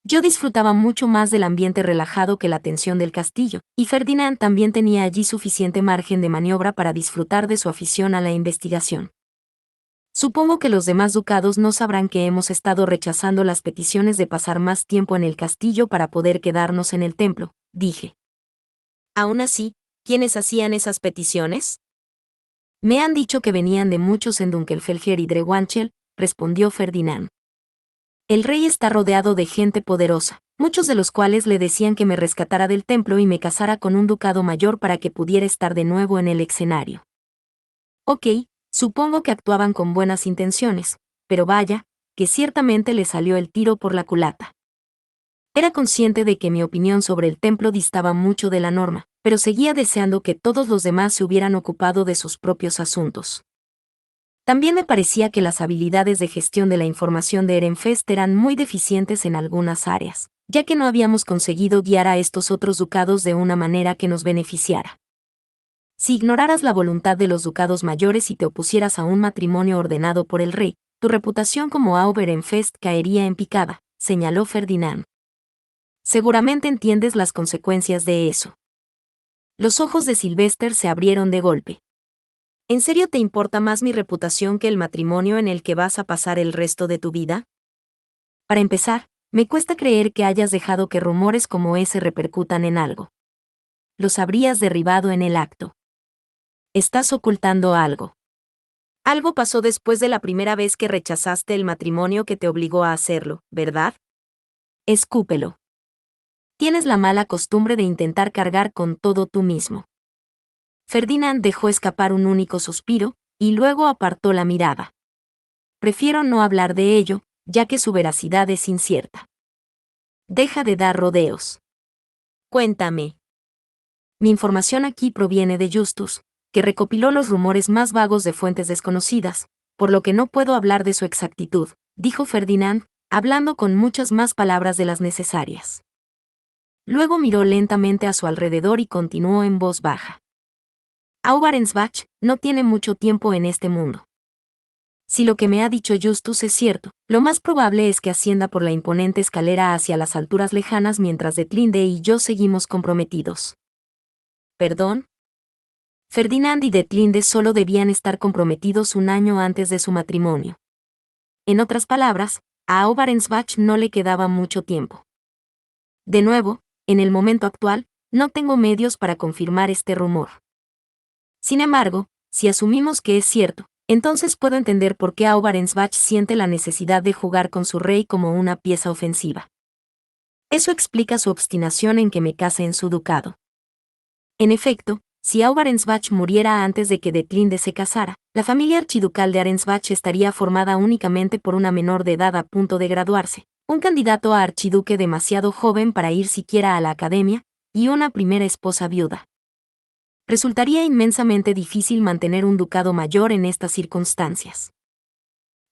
Yo disfrutaba mucho más del ambiente relajado que la tensión del castillo, y Ferdinand también tenía allí suficiente margen de maniobra para disfrutar de su afición a la investigación. Supongo que los demás ducados no sabrán que hemos estado rechazando las peticiones de pasar más tiempo en el castillo para poder quedarnos en el templo, dije. Aún así, ¿quiénes hacían esas peticiones? Me han dicho que venían de muchos en Dunkelfelger y Drewanchel, respondió Ferdinand. El rey está rodeado de gente poderosa, muchos de los cuales le decían que me rescatara del templo y me casara con un ducado mayor para que pudiera estar de nuevo en el escenario. Ok, supongo que actuaban con buenas intenciones, pero vaya, que ciertamente le salió el tiro por la culata. Era consciente de que mi opinión sobre el templo distaba mucho de la norma, pero seguía deseando que todos los demás se hubieran ocupado de sus propios asuntos. También me parecía que las habilidades de gestión de la información de Ehrenfest eran muy deficientes en algunas áreas, ya que no habíamos conseguido guiar a estos otros ducados de una manera que nos beneficiara. Si ignoraras la voluntad de los ducados mayores y te opusieras a un matrimonio ordenado por el rey, tu reputación como Ehrenfest caería en picada, señaló Ferdinand. Seguramente entiendes las consecuencias de eso. Los ojos de Sylvester se abrieron de golpe. ¿En serio te importa más mi reputación que el matrimonio en el que vas a pasar el resto de tu vida? Para empezar, me cuesta creer que hayas dejado que rumores como ese repercutan en algo. Los habrías derribado en el acto. Estás ocultando algo. Algo pasó después de la primera vez que rechazaste el matrimonio que te obligó a hacerlo, ¿verdad? Escúpelo. Tienes la mala costumbre de intentar cargar con todo tú mismo. Ferdinand dejó escapar un único suspiro, y luego apartó la mirada. Prefiero no hablar de ello, ya que su veracidad es incierta. Deja de dar rodeos. Cuéntame. Mi información aquí proviene de Justus, que recopiló los rumores más vagos de fuentes desconocidas, por lo que no puedo hablar de su exactitud, dijo Ferdinand, hablando con muchas más palabras de las necesarias. Luego miró lentamente a su alrededor y continuó en voz baja. Aubarensbach no tiene mucho tiempo en este mundo. Si lo que me ha dicho Justus es cierto, lo más probable es que ascienda por la imponente escalera hacia las alturas lejanas mientras Detlinde y yo seguimos comprometidos. ¿Perdón? Ferdinand y Detlinde solo debían estar comprometidos un año antes de su matrimonio. En otras palabras, a Aubarensbach no le quedaba mucho tiempo. De nuevo, en el momento actual, no tengo medios para confirmar este rumor. Sin embargo, si asumimos que es cierto, entonces puedo entender por qué Aubarensbach siente la necesidad de jugar con su rey como una pieza ofensiva. Eso explica su obstinación en que me case en su ducado. En efecto, si Aubarensbach muriera antes de que Detlinde se casara, la familia archiducal de Arensbach estaría formada únicamente por una menor de edad a punto de graduarse, un candidato a archiduque demasiado joven para ir siquiera a la academia, y una primera esposa viuda. Resultaría inmensamente difícil mantener un ducado mayor en estas circunstancias.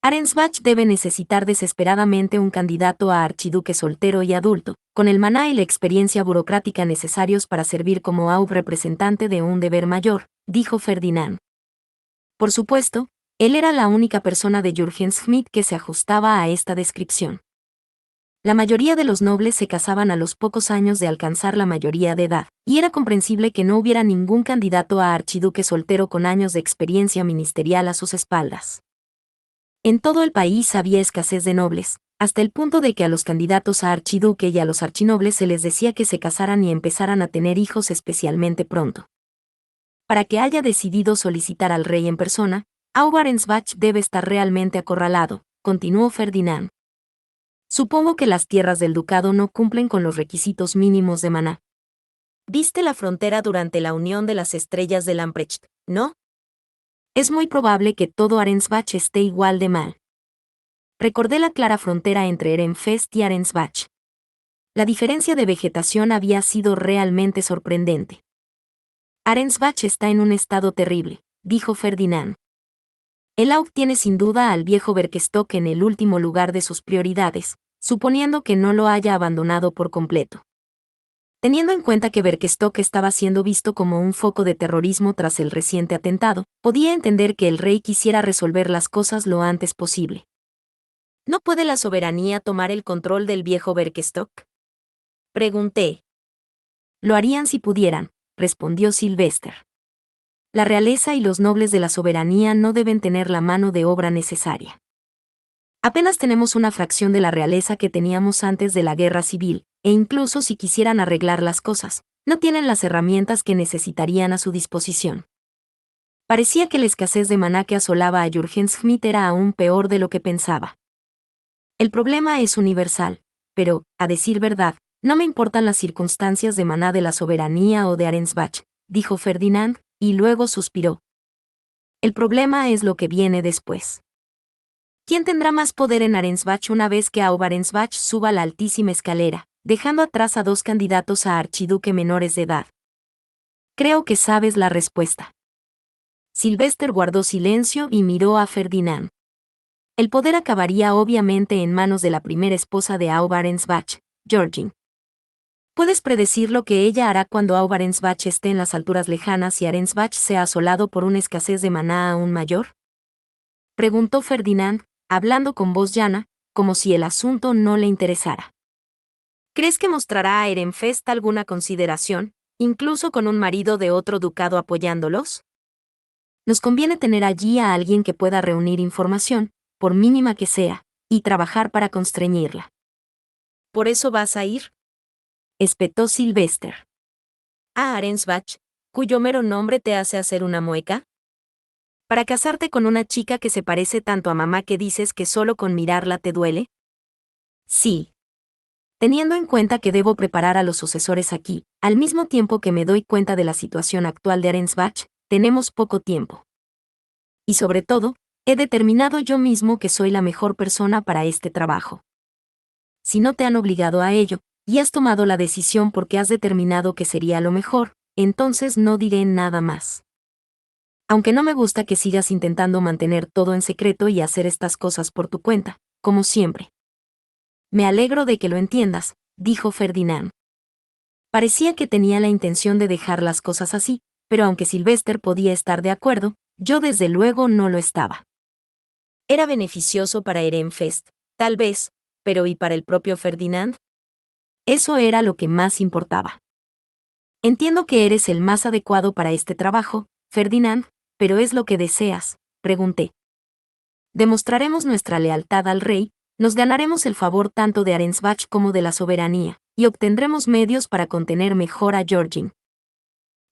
Arensbach debe necesitar desesperadamente un candidato a archiduque soltero y adulto, con el maná y la experiencia burocrática necesarios para servir como representante de un deber mayor, dijo Ferdinand. Por supuesto, él era la única persona de Jürgen Schmidt que se ajustaba a esta descripción. La mayoría de los nobles se casaban a los pocos años de alcanzar la mayoría de edad, y era comprensible que no hubiera ningún candidato a archiduque soltero con años de experiencia ministerial a sus espaldas. En todo el país había escasez de nobles, hasta el punto de que a los candidatos a archiduque y a los archinobles se les decía que se casaran y empezaran a tener hijos especialmente pronto. Para que haya decidido solicitar al rey en persona, Aubarensbach debe estar realmente acorralado, continuó Ferdinand. Supongo que las tierras del ducado no cumplen con los requisitos mínimos de maná. Viste la frontera durante la unión de las estrellas de Lamprecht, ¿no? Es muy probable que todo Arensbach esté igual de mal. Recordé la clara frontera entre Ehrenfest y Arensbach. La diferencia de vegetación había sido realmente sorprendente. Arensbach está en un estado terrible, dijo Ferdinand. El AUG tiene sin duda al viejo Berkestock en el último lugar de sus prioridades, suponiendo que no lo haya abandonado por completo. Teniendo en cuenta que Berkestock estaba siendo visto como un foco de terrorismo tras el reciente atentado, podía entender que el rey quisiera resolver las cosas lo antes posible. ¿No puede la soberanía tomar el control del viejo Berkestock? Pregunté. Lo harían si pudieran, respondió Sylvester. La realeza y los nobles de la soberanía no deben tener la mano de obra necesaria. Apenas tenemos una fracción de la realeza que teníamos antes de la guerra civil, e incluso si quisieran arreglar las cosas, no tienen las herramientas que necesitarían a su disposición. Parecía que la escasez de maná que asolaba a Jürgen Schmidt era aún peor de lo que pensaba. El problema es universal, pero, a decir verdad, no me importan las circunstancias de maná de la soberanía o de Arensbach, dijo Ferdinand, y luego suspiró. El problema es lo que viene después. ¿Quién tendrá más poder en Arensbach una vez que Aub Arensbach suba la altísima escalera, dejando atrás a 2 candidatos a archiduque menores de edad? Creo que sabes la respuesta. Sylvester guardó silencio y miró a Ferdinand. El poder acabaría obviamente en manos de la primera esposa de Aub Arensbach, Georgine. ¿Puedes predecir lo que ella hará cuando Aub Arensbach esté en las alturas lejanas y Arensbach sea asolado por una escasez de maná aún mayor? Preguntó Ferdinand, hablando con voz llana, como si el asunto no le interesara. ¿Crees que mostrará a Ehrenfest alguna consideración, incluso con un marido de otro ducado apoyándolos? Nos conviene tener allí a alguien que pueda reunir información, por mínima que sea, y trabajar para constreñirla. ¿Por eso vas a ir?, espetó Sylvester. ¿A Arensbach, cuyo mero nombre te hace hacer una mueca? ¿Para casarte con una chica que se parece tanto a mamá que dices que solo con mirarla te duele? Sí. Teniendo en cuenta que debo preparar a los sucesores aquí, al mismo tiempo que me doy cuenta de la situación actual de Arensbach, tenemos poco tiempo. Y sobre todo, he determinado yo mismo que soy la mejor persona para este trabajo. Si no te han obligado a ello, y has tomado la decisión porque has determinado que sería lo mejor, entonces no diré nada más. Aunque no me gusta que sigas intentando mantener todo en secreto y hacer estas cosas por tu cuenta, como siempre. Me alegro de que lo entiendas, dijo Ferdinand. Parecía que tenía la intención de dejar las cosas así, pero aunque Sylvester podía estar de acuerdo, yo desde luego no lo estaba. Era beneficioso para Ehrenfest, tal vez, pero ¿y para el propio Ferdinand? Eso era lo que más importaba. Entiendo que eres el más adecuado para este trabajo, Ferdinand, pero ¿es lo que deseas?, pregunté. Demostraremos nuestra lealtad al rey, nos ganaremos el favor tanto de Arensbach como de la soberanía, y obtendremos medios para contener mejor a Georgine.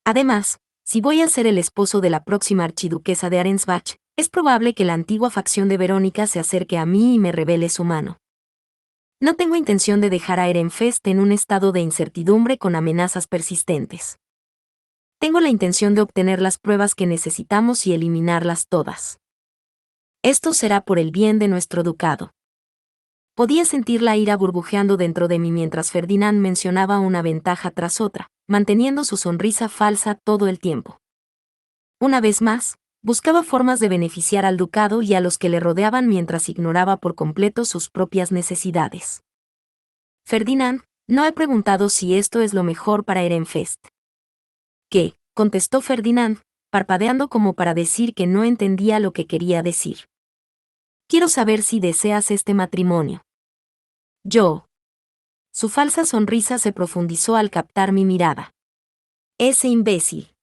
Además, si voy a ser el esposo de la próxima archiduquesa de Arensbach, es probable que la antigua facción de Verónica se acerque a mí y me revele su mano. No tengo intención de dejar a Ehrenfest en un estado de incertidumbre con amenazas persistentes. Tengo la intención de obtener las pruebas que necesitamos y eliminarlas todas. Esto será por el bien de nuestro ducado. Podía sentir la ira burbujeando dentro de mí mientras Ferdinand mencionaba una ventaja tras otra, manteniendo su sonrisa falsa todo el tiempo. Una vez más, buscaba formas de beneficiar al ducado y a los que le rodeaban mientras ignoraba por completo sus propias necesidades. Ferdinand, no he preguntado si esto es lo mejor para Ehrenfest. ¿Qué?, contestó Ferdinand, parpadeando como para decir que no entendía lo que quería decir. Quiero saber si deseas este matrimonio. Yo. Su falsa sonrisa se profundizó al captar mi mirada. Ese imbécil.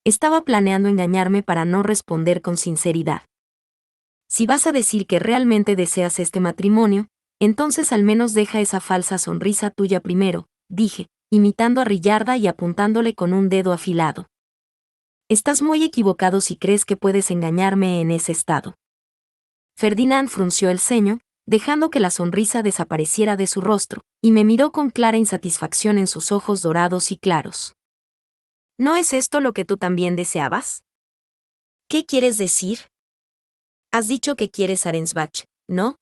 Estaba planeando engañarme para no responder con sinceridad. Si vas a decir que realmente deseas este matrimonio, entonces al menos deja esa falsa sonrisa tuya primero, dije, imitando a Rillarda y apuntándole con un dedo afilado. Estás muy equivocado si crees que puedes engañarme en ese estado. Ferdinand frunció el ceño, dejando que la sonrisa desapareciera de su rostro, y me miró con clara insatisfacción en sus ojos dorados y claros. ¿No es esto lo que tú también deseabas? ¿Qué quieres decir? Has dicho que quieres Arensbach, ¿no?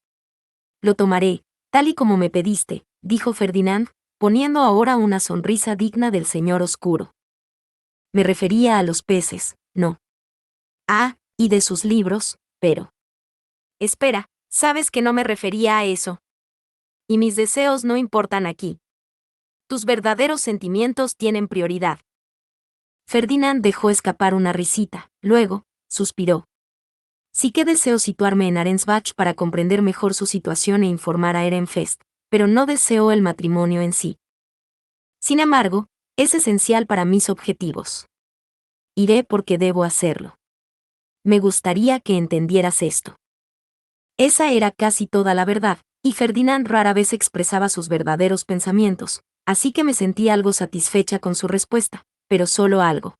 Lo tomaré, tal y como me pediste, dijo Ferdinand, poniendo ahora una sonrisa digna del señor oscuro. Me refería a los peces, no. Ah, y de sus libros, pero... Espera, sabes que no me refería a eso. Y mis deseos no importan aquí. Tus verdaderos sentimientos tienen prioridad. Ferdinand dejó escapar una risita, luego, suspiró. Sí que deseo situarme en Arensbach para comprender mejor su situación e informar a Ehrenfest, pero no deseo el matrimonio en sí. Sin embargo, es esencial para mis objetivos. Iré porque debo hacerlo. Me gustaría que entendieras esto. Esa era casi toda la verdad, y Ferdinand rara vez expresaba sus verdaderos pensamientos, así que me sentí algo satisfecha con su respuesta, pero solo algo.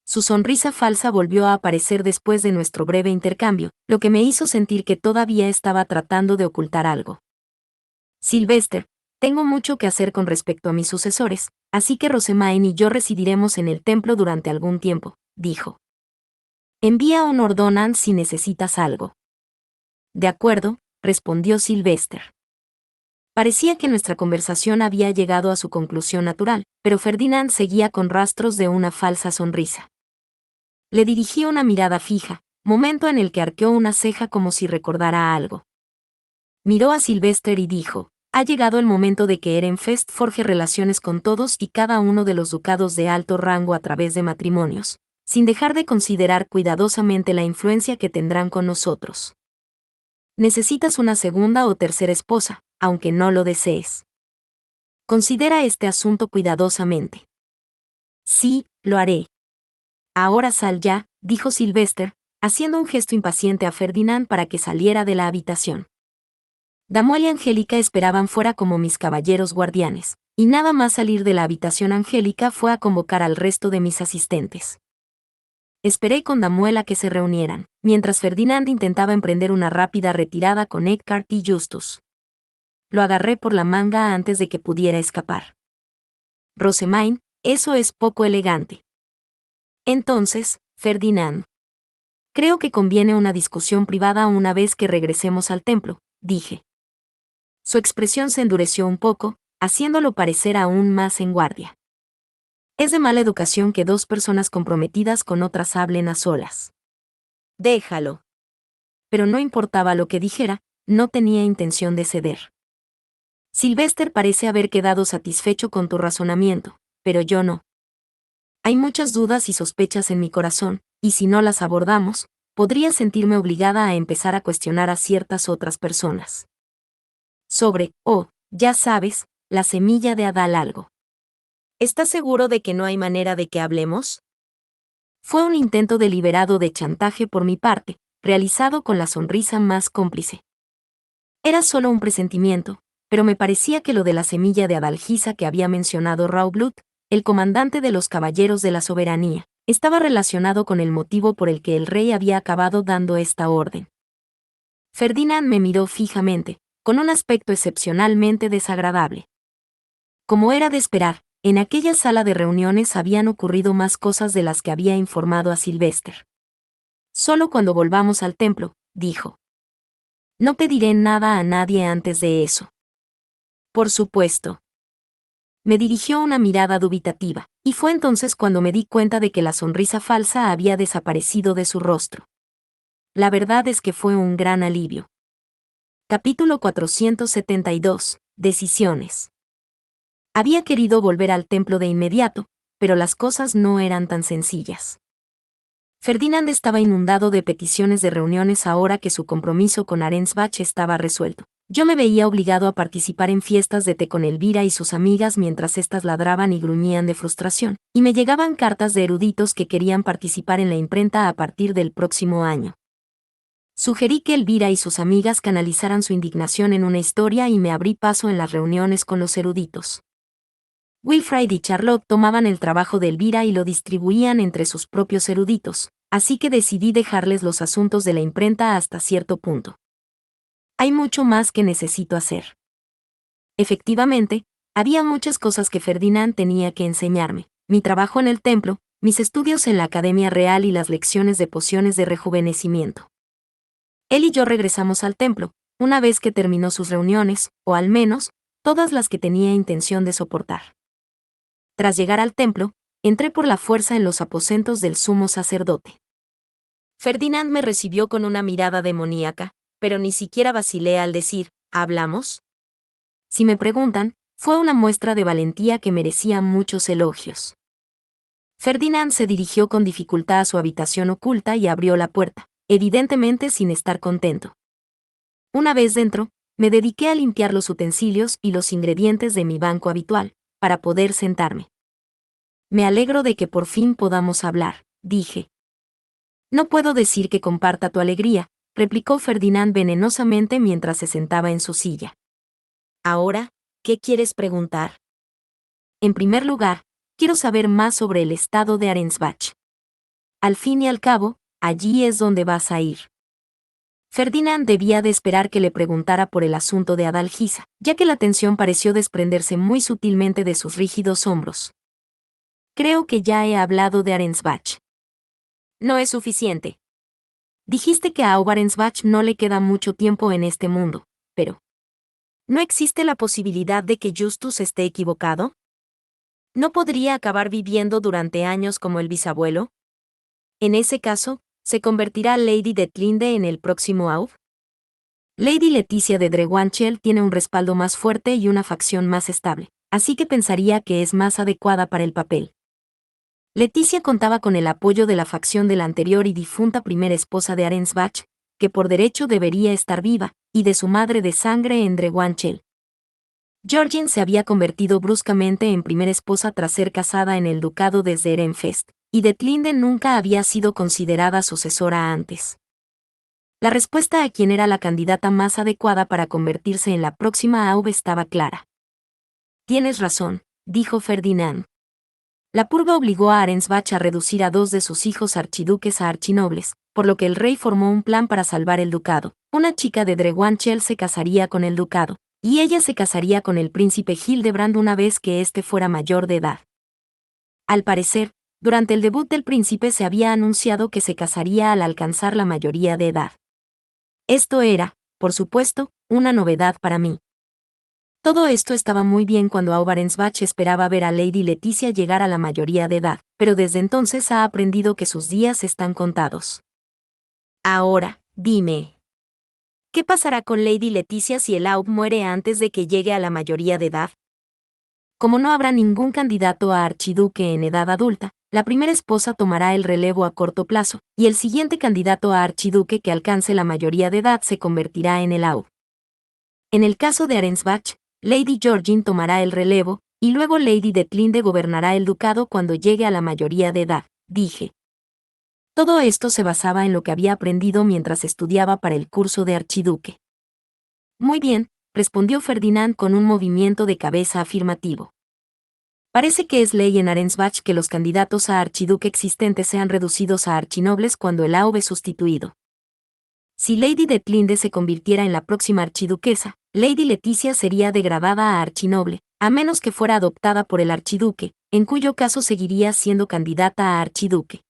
Su sonrisa falsa volvió a aparecer después de nuestro breve intercambio, lo que me hizo sentir que todavía estaba tratando de ocultar algo. Sylvester, tengo mucho que hacer con respecto a mis sucesores, así que Rosemaine y yo residiremos en el templo durante algún tiempo, dijo. Envía un ordonance si necesitas algo. De acuerdo, respondió Sylvester. Parecía que nuestra conversación había llegado a su conclusión natural, pero Ferdinand seguía con rastros de una falsa sonrisa. Le dirigí una mirada fija, momento en el que arqueó una ceja como si recordara algo. Miró a Sylvester y dijo, ha llegado el momento de que Ehrenfest forje relaciones con todos y cada uno de los ducados de alto rango a través de matrimonios, sin dejar de considerar cuidadosamente la influencia que tendrán con nosotros. Necesitas una segunda o tercera esposa, aunque no lo desees. Considera este asunto cuidadosamente. Sí, lo haré. Ahora sal ya, dijo Sylvester, haciendo un gesto impaciente a Ferdinand para que saliera de la habitación. Damuel y Angélica esperaban fuera como mis caballeros guardianes, y nada más salir de la habitación Angélica fue a convocar al resto de mis asistentes. Esperé con Damuel a que se reunieran, mientras Ferdinand intentaba emprender una rápida retirada con Eckhart y Justus. Lo agarré por la manga antes de que pudiera escapar. Rosemaine, eso es poco elegante. Entonces, Ferdinand. Creo que conviene una discusión privada una vez que regresemos al templo, dije. Su expresión se endureció un poco, haciéndolo parecer aún más en guardia. Es de mala educación que dos personas comprometidas con otras hablen a solas. Déjalo. Pero no importaba lo que dijera, no tenía intención de ceder. Sylvester parece haber quedado satisfecho con tu razonamiento, pero yo no. Hay muchas dudas y sospechas en mi corazón, y si no las abordamos, podría sentirme obligada a empezar a cuestionar a ciertas otras personas. Sobre, ya sabes, la semilla de Adal algo. ¿Estás seguro de que no hay manera de que hablemos? Fue un intento deliberado de chantaje por mi parte, realizado con la sonrisa más cómplice. Era solo un presentimiento, pero me parecía que lo de la semilla de Adalgisa que había mencionado Raublut, el comandante de los Caballeros de la Soberanía, estaba relacionado con el motivo por el que el rey había acabado dando esta orden. Ferdinand me miró fijamente, con un aspecto excepcionalmente desagradable. Como era de esperar, en aquella sala de reuniones habían ocurrido más cosas de las que había informado a Sylvester. Solo cuando volvamos al templo, dijo. No pediré nada a nadie antes de eso. Por supuesto. Me dirigió una mirada dubitativa, y fue entonces cuando me di cuenta de que la sonrisa falsa había desaparecido de su rostro. La verdad es que fue un gran alivio. Capítulo 472. Decisiones. Había querido volver al templo de inmediato, pero las cosas no eran tan sencillas. Ferdinand estaba inundado de peticiones de reuniones ahora que su compromiso con Arensbach estaba resuelto. Yo me veía obligado a participar en fiestas de té con Elvira y sus amigas mientras éstas ladraban y gruñían de frustración, y me llegaban cartas de eruditos que querían participar en la imprenta a partir del próximo año. Sugerí que Elvira y sus amigas canalizaran su indignación en una historia y me abrí paso en las reuniones con los eruditos. Wilfrid y Charlotte tomaban el trabajo de Elvira y lo distribuían entre sus propios eruditos, así que decidí dejarles los asuntos de la imprenta hasta cierto punto. Hay mucho más que necesito hacer. Efectivamente, había muchas cosas que Ferdinand tenía que enseñarme: mi trabajo en el templo, mis estudios en la Academia Real y las lecciones de pociones de rejuvenecimiento. Él y yo regresamos al templo, una vez que terminó sus reuniones, o al menos, todas las que tenía intención de soportar. Tras llegar al templo, entré por la fuerza en los aposentos del sumo sacerdote. Ferdinand me recibió con una mirada demoníaca, pero ni siquiera vacilé al decir, ¿hablamos? Si me preguntan, Fue una muestra de valentía que merecía muchos elogios. Ferdinand se dirigió con dificultad a su habitación oculta y abrió la puerta, evidentemente sin estar contento. Una vez dentro, me dediqué a limpiar los utensilios y los ingredientes de mi banco habitual, para poder sentarme. Me alegro de que por fin podamos hablar, dije. No puedo decir que comparta tu alegría, replicó Ferdinand venenosamente mientras se sentaba en su silla. Ahora, ¿qué quieres preguntar? En primer lugar, quiero saber más sobre el estado de Arensbach. Al fin y al cabo, allí es donde vas a ir. Ferdinand debía de esperar que le preguntara por el asunto de Adalgisa, ya que la tensión pareció desprenderse muy sutilmente de sus rígidos hombros. Creo que ya he hablado de Arensbach. No es suficiente. Dijiste que a Arensbach no le queda mucho tiempo en este mundo, pero ¿no existe la posibilidad de que Justus esté equivocado? ¿No podría acabar viviendo durante años como el bisabuelo? En ese caso, ¿se convertirá Lady Detlinde en el próximo Aub? Lady Leticia de Drewanchel tiene un respaldo más fuerte y una facción más estable, así que pensaría que es más adecuada para el papel. Leticia contaba con el apoyo de la facción de la anterior y difunta primera esposa de Arensbach, que por derecho debería estar viva, y de su madre de sangre en Drewanchel. Georgine se había convertido bruscamente en primera esposa tras ser casada en el ducado desde Ehrenfest, y Detlinde nunca había sido considerada sucesora antes. La respuesta a quién era la candidata más adecuada para convertirse en la próxima Aub estaba clara. Tienes razón, dijo Ferdinand. La purga obligó a Arensbach a reducir a 2 de sus hijos archiduques a archinobles, por lo que el rey formó un plan para salvar el ducado. Una chica de Drewanchel se casaría con el ducado, y ella se casaría con el príncipe Hildebrand una vez que éste fuera mayor de edad. Al parecer, durante el debut del príncipe se había anunciado que se casaría al alcanzar la mayoría de edad. Esto era, por supuesto, una novedad para mí. Todo esto estaba muy bien cuando Arensbach esperaba ver a Lady Leticia llegar a la mayoría de edad, pero desde entonces ha aprendido que sus días están contados. Ahora, dime, ¿qué pasará con Lady Leticia si el Aub muere antes de que llegue a la mayoría de edad? Como no habrá ningún candidato a archiduque en edad adulta, la primera esposa tomará el relevo a corto plazo, y el siguiente candidato a archiduque que alcance la mayoría de edad se convertirá en el Aub. En el caso de Arensbach, Lady Georgine tomará el relevo, y luego Lady Detlinde gobernará el ducado cuando llegue a la mayoría de edad, dije. Todo esto se basaba en lo que había aprendido mientras estudiaba para el curso de archiduque. Muy bien, respondió Ferdinand con un movimiento de cabeza afirmativo. Parece que es ley en Arensbach que los candidatos a archiduque existentes sean reducidos a archinobles cuando el Aub es sustituido. Si Lady Detlinde se convirtiera en la próxima archiduquesa, Lady Leticia sería degradada a archinoble, a menos que fuera adoptada por el archiduque, en cuyo caso seguiría siendo candidata a archiduque.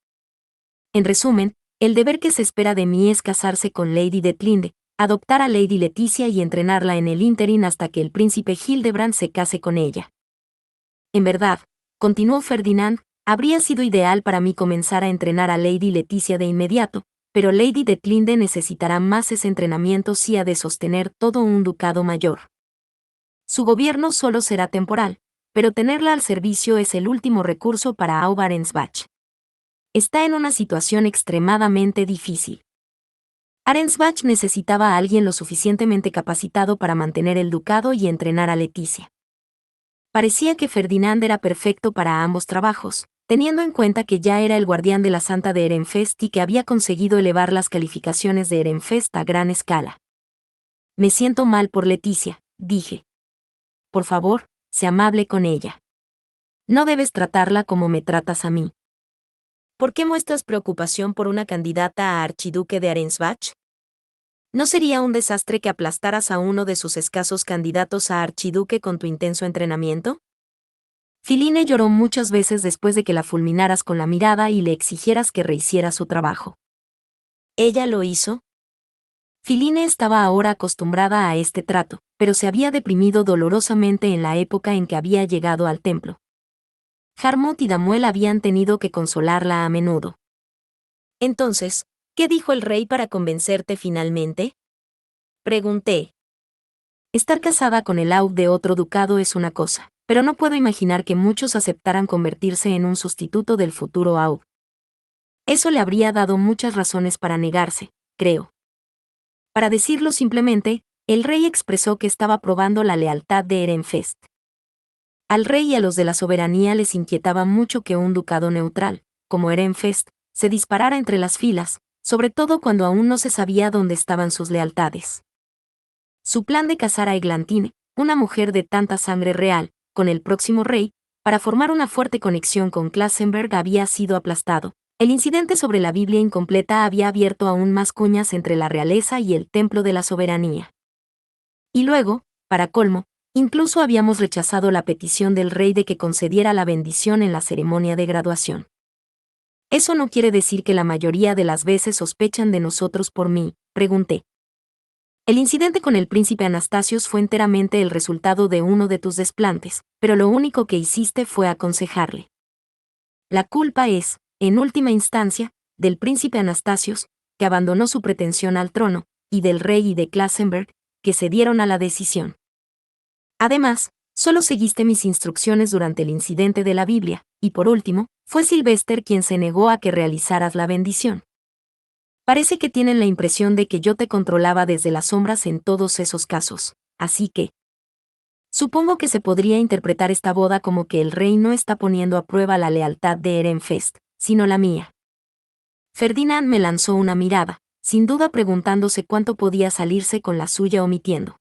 En resumen, el deber que se espera de mí es casarse con Lady Detlinde, adoptar a Lady Leticia y entrenarla en el ínterin hasta que el príncipe Hildebrand se case con ella. En verdad, continuó Ferdinand, habría sido ideal para mí comenzar a entrenar a Lady Leticia de inmediato, pero Lady Detlinde necesitará más ese entrenamiento si ha de sostener todo un ducado mayor. Su gobierno solo será temporal, pero tenerla al servicio es el último recurso para Arensbach. Está en una situación extremadamente difícil. Arensbach necesitaba a alguien lo suficientemente capacitado para mantener el ducado y entrenar a Leticia. Parecía que Ferdinand era perfecto para ambos trabajos, teniendo en cuenta que ya era el guardián de la Santa de Ehrenfest y que había conseguido elevar las calificaciones de Ehrenfest a gran escala. Me siento mal por Leticia, dije. Por favor, sé amable con ella. No debes tratarla como me tratas a mí. ¿Por qué muestras preocupación por una candidata a archiduque de Arensbach? ¿No sería un desastre que aplastaras a uno de sus escasos candidatos a archiduque con tu intenso entrenamiento? Philine lloró muchas veces después de que la fulminaras con la mirada y le exigieras que rehiciera su trabajo. ¿Ella lo hizo? Philine estaba ahora acostumbrada a este trato, pero se había deprimido dolorosamente en la época en que había llegado al templo. Harmut y Damuel habían tenido que consolarla a menudo. Entonces, ¿qué dijo el rey para convencerte finalmente? Pregunté. Estar casada con el Aub de otro ducado es una cosa, pero no puedo imaginar que muchos aceptaran convertirse en un sustituto del futuro Aub. Eso le habría dado muchas razones para negarse, creo. Para decirlo simplemente, el rey expresó que estaba probando la lealtad de Ehrenfest. Al rey y a los de la soberanía les inquietaba mucho que un ducado neutral, como Ehrenfest, se disparara entre las filas, sobre todo cuando aún no se sabía dónde estaban sus lealtades. Su plan de casar a Eglantine, una mujer de tanta sangre real, con el próximo rey, para formar una fuerte conexión con Klassenberg había sido aplastado. El incidente sobre la Biblia incompleta había abierto aún más cuñas entre la realeza y el templo de la soberanía. Y luego, para colmo, incluso habíamos rechazado la petición del rey de que concediera la bendición en la ceremonia de graduación. Eso no quiere decir que la mayoría de las veces sospechan de nosotros por mí, pregunté. El incidente con el príncipe Anastasios fue enteramente el resultado de uno de tus desplantes, pero lo único que hiciste fue aconsejarle. La culpa es, en última instancia, del príncipe Anastasios, que abandonó su pretensión al trono, y del rey y de Klassenberg, que cedieron a la decisión. Además, solo seguiste mis instrucciones durante el incidente de la Biblia, y por último, fue Sylvester quien se negó a que realizaras la bendición. Parece que tienen la impresión de que yo te controlaba desde las sombras en todos esos casos, así que... Supongo que se podría interpretar esta boda como que el rey no está poniendo a prueba la lealtad de Ehrenfest, sino la mía. Ferdinand me lanzó una mirada, sin duda preguntándose cuánto podía salirse con la suya omitiendo.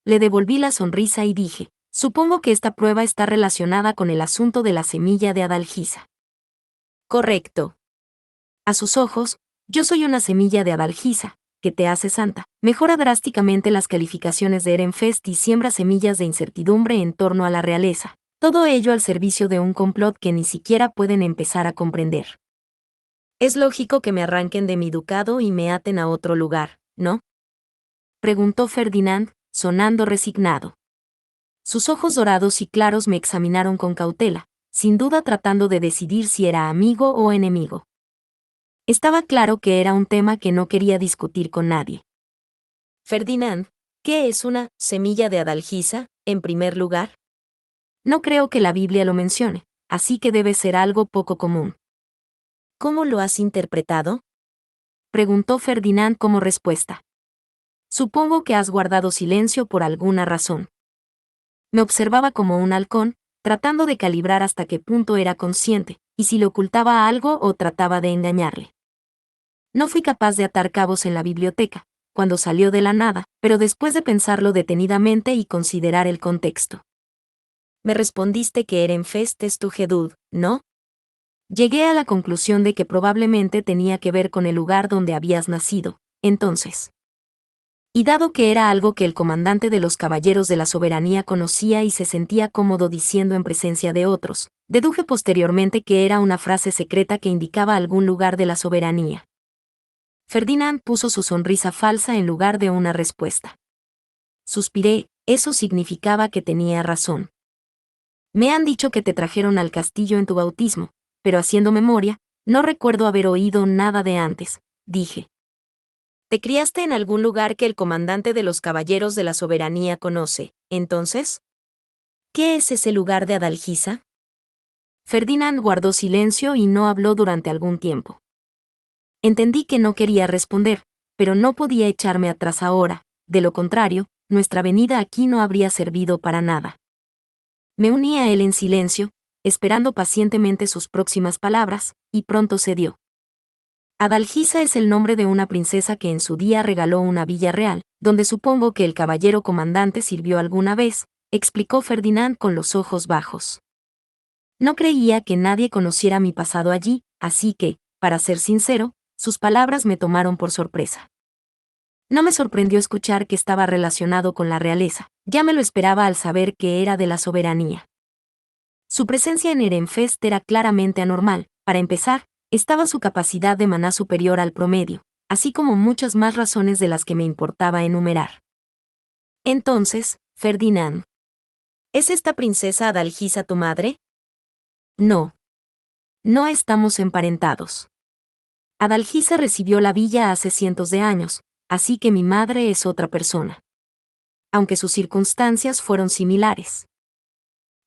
Le devolví la sonrisa y dije, supongo que esta prueba está relacionada con el asunto de la semilla de Adalgisa. Correcto. A sus ojos, yo soy una semilla de Adalgisa, que te hace santa, mejora drásticamente las calificaciones de Ehrenfest y siembra semillas de incertidumbre en torno a la realeza, todo ello al servicio de un complot que ni siquiera pueden empezar a comprender. Es lógico que me arranquen de mi ducado y me aten a otro lugar, ¿no? Preguntó Ferdinand, sonando resignado. Sus ojos dorados y claros me examinaron con cautela, sin duda tratando de decidir si era amigo o enemigo. Estaba claro que era un tema que no quería discutir con nadie. Ferdinand, ¿qué es una semilla de Adalgisa, en primer lugar? No creo que la Biblia lo mencione, así que debe ser algo poco común. ¿Cómo lo has interpretado? Preguntó Ferdinand como respuesta. Supongo que has guardado silencio por alguna razón. Me observaba como un halcón, tratando de calibrar hasta qué punto era consciente, y si le ocultaba algo o trataba de engañarle. No fui capaz de atar cabos en la biblioteca, cuando salió de la nada, pero después de pensarlo detenidamente y considerar el contexto. Me respondiste que Ehrenfest es tu Gedud, ¿no? Llegué a la conclusión de que probablemente tenía que ver con el lugar donde habías nacido, entonces. Y dado que era algo que el comandante de los caballeros de la soberanía conocía y se sentía cómodo diciendo en presencia de otros, deduje posteriormente que era una frase secreta que indicaba algún lugar de la soberanía. Ferdinand puso su sonrisa falsa en lugar de una respuesta. Suspiré, eso significaba que tenía razón. Me han dicho que te trajeron al castillo en tu bautismo, pero haciendo memoria, no recuerdo haber oído nada de antes, dije. ¿Te criaste en algún lugar que el comandante de los caballeros de la soberanía conoce, entonces? ¿Qué es ese lugar de Adalgisa? Ferdinand guardó silencio y no habló durante algún tiempo. Entendí que no quería responder, pero no podía echarme atrás ahora, de lo contrario, nuestra venida aquí no habría servido para nada. Me uní a él en silencio, esperando pacientemente sus próximas palabras, y pronto cedió. Adalgisa es el nombre de una princesa que en su día regaló una villa real, donde supongo que el caballero comandante sirvió alguna vez, explicó Ferdinand con los ojos bajos. No creía que nadie conociera mi pasado allí, así que, para ser sincero, sus palabras me tomaron por sorpresa. No me sorprendió escuchar que estaba relacionado con la realeza, ya me lo esperaba al saber que era de la soberanía. Su presencia en Ehrenfest era claramente anormal, para empezar, estaba su capacidad de maná superior al promedio, así como muchas más razones de las que me importaba enumerar. Entonces, Ferdinand, ¿es esta princesa Adalgisa tu madre? No. No estamos emparentados. Adalgisa recibió la villa hace cientos de años, así que mi madre es otra persona. aunque sus circunstancias fueron similares.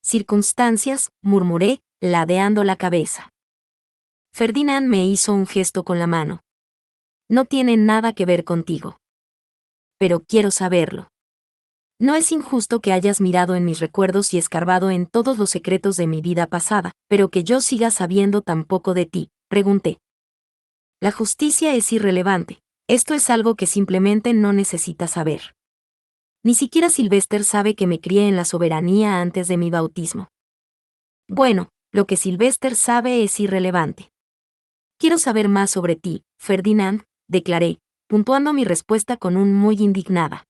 Circunstancias, murmuré, ladeando la cabeza. Ferdinand me hizo un gesto con la mano. No tiene nada que ver contigo. Pero quiero saberlo. No es injusto que hayas mirado en mis recuerdos y escarbado en todos los secretos de mi vida pasada, pero que yo siga sabiendo tan poco de ti, pregunté. La justicia es irrelevante. Esto es algo que simplemente no necesitas saber. Ni siquiera Sylvester sabe que me crié en la soberanía antes de mi bautismo. Bueno, lo que Sylvester sabe es irrelevante. Quiero saber más sobre ti, Ferdinand, declaré, puntuando mi respuesta con un muy indignada.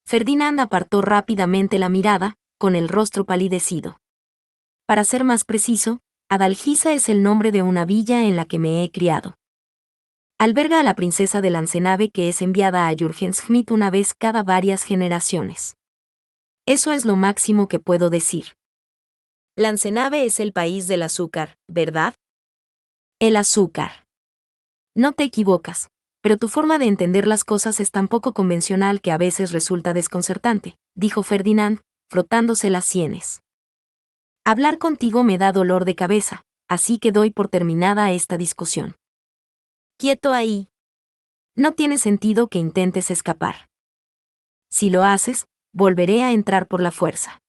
Ferdinand apartó rápidamente la mirada, con el rostro palidecido. Para ser más preciso, Adalgisa es el nombre de una villa en la que me he criado. Alberga a la princesa de Lancenave que es enviada a Jürgenschmidt una vez cada varias generaciones. Eso es lo máximo que puedo decir. Lancenave es el país del azúcar, ¿verdad? El azúcar. No te equivocas, pero tu forma de entender las cosas es tan poco convencional que a veces resulta desconcertante, dijo Ferdinand, frotándose las sienes. Hablar contigo me da dolor de cabeza, así que doy por terminada esta discusión. Quieto ahí. No tiene sentido que intentes escapar. Si lo haces, volveré a entrar por la fuerza.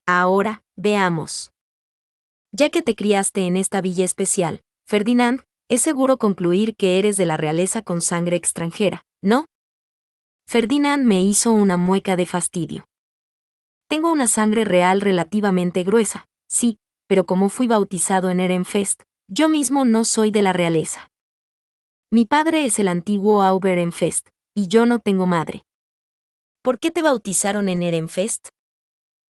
Ahora, veamos. Ya que te criaste en esta villa especial, Ferdinand, es seguro concluir que eres de la realeza con sangre extranjera, ¿no? Ferdinand me hizo una mueca de fastidio. Tengo una sangre real relativamente gruesa, sí, pero como fui bautizado en Ehrenfest, yo mismo no soy de la realeza. Mi padre es el antiguo Auber Ehrenfest, y yo no tengo madre. ¿Por qué te bautizaron en Ehrenfest?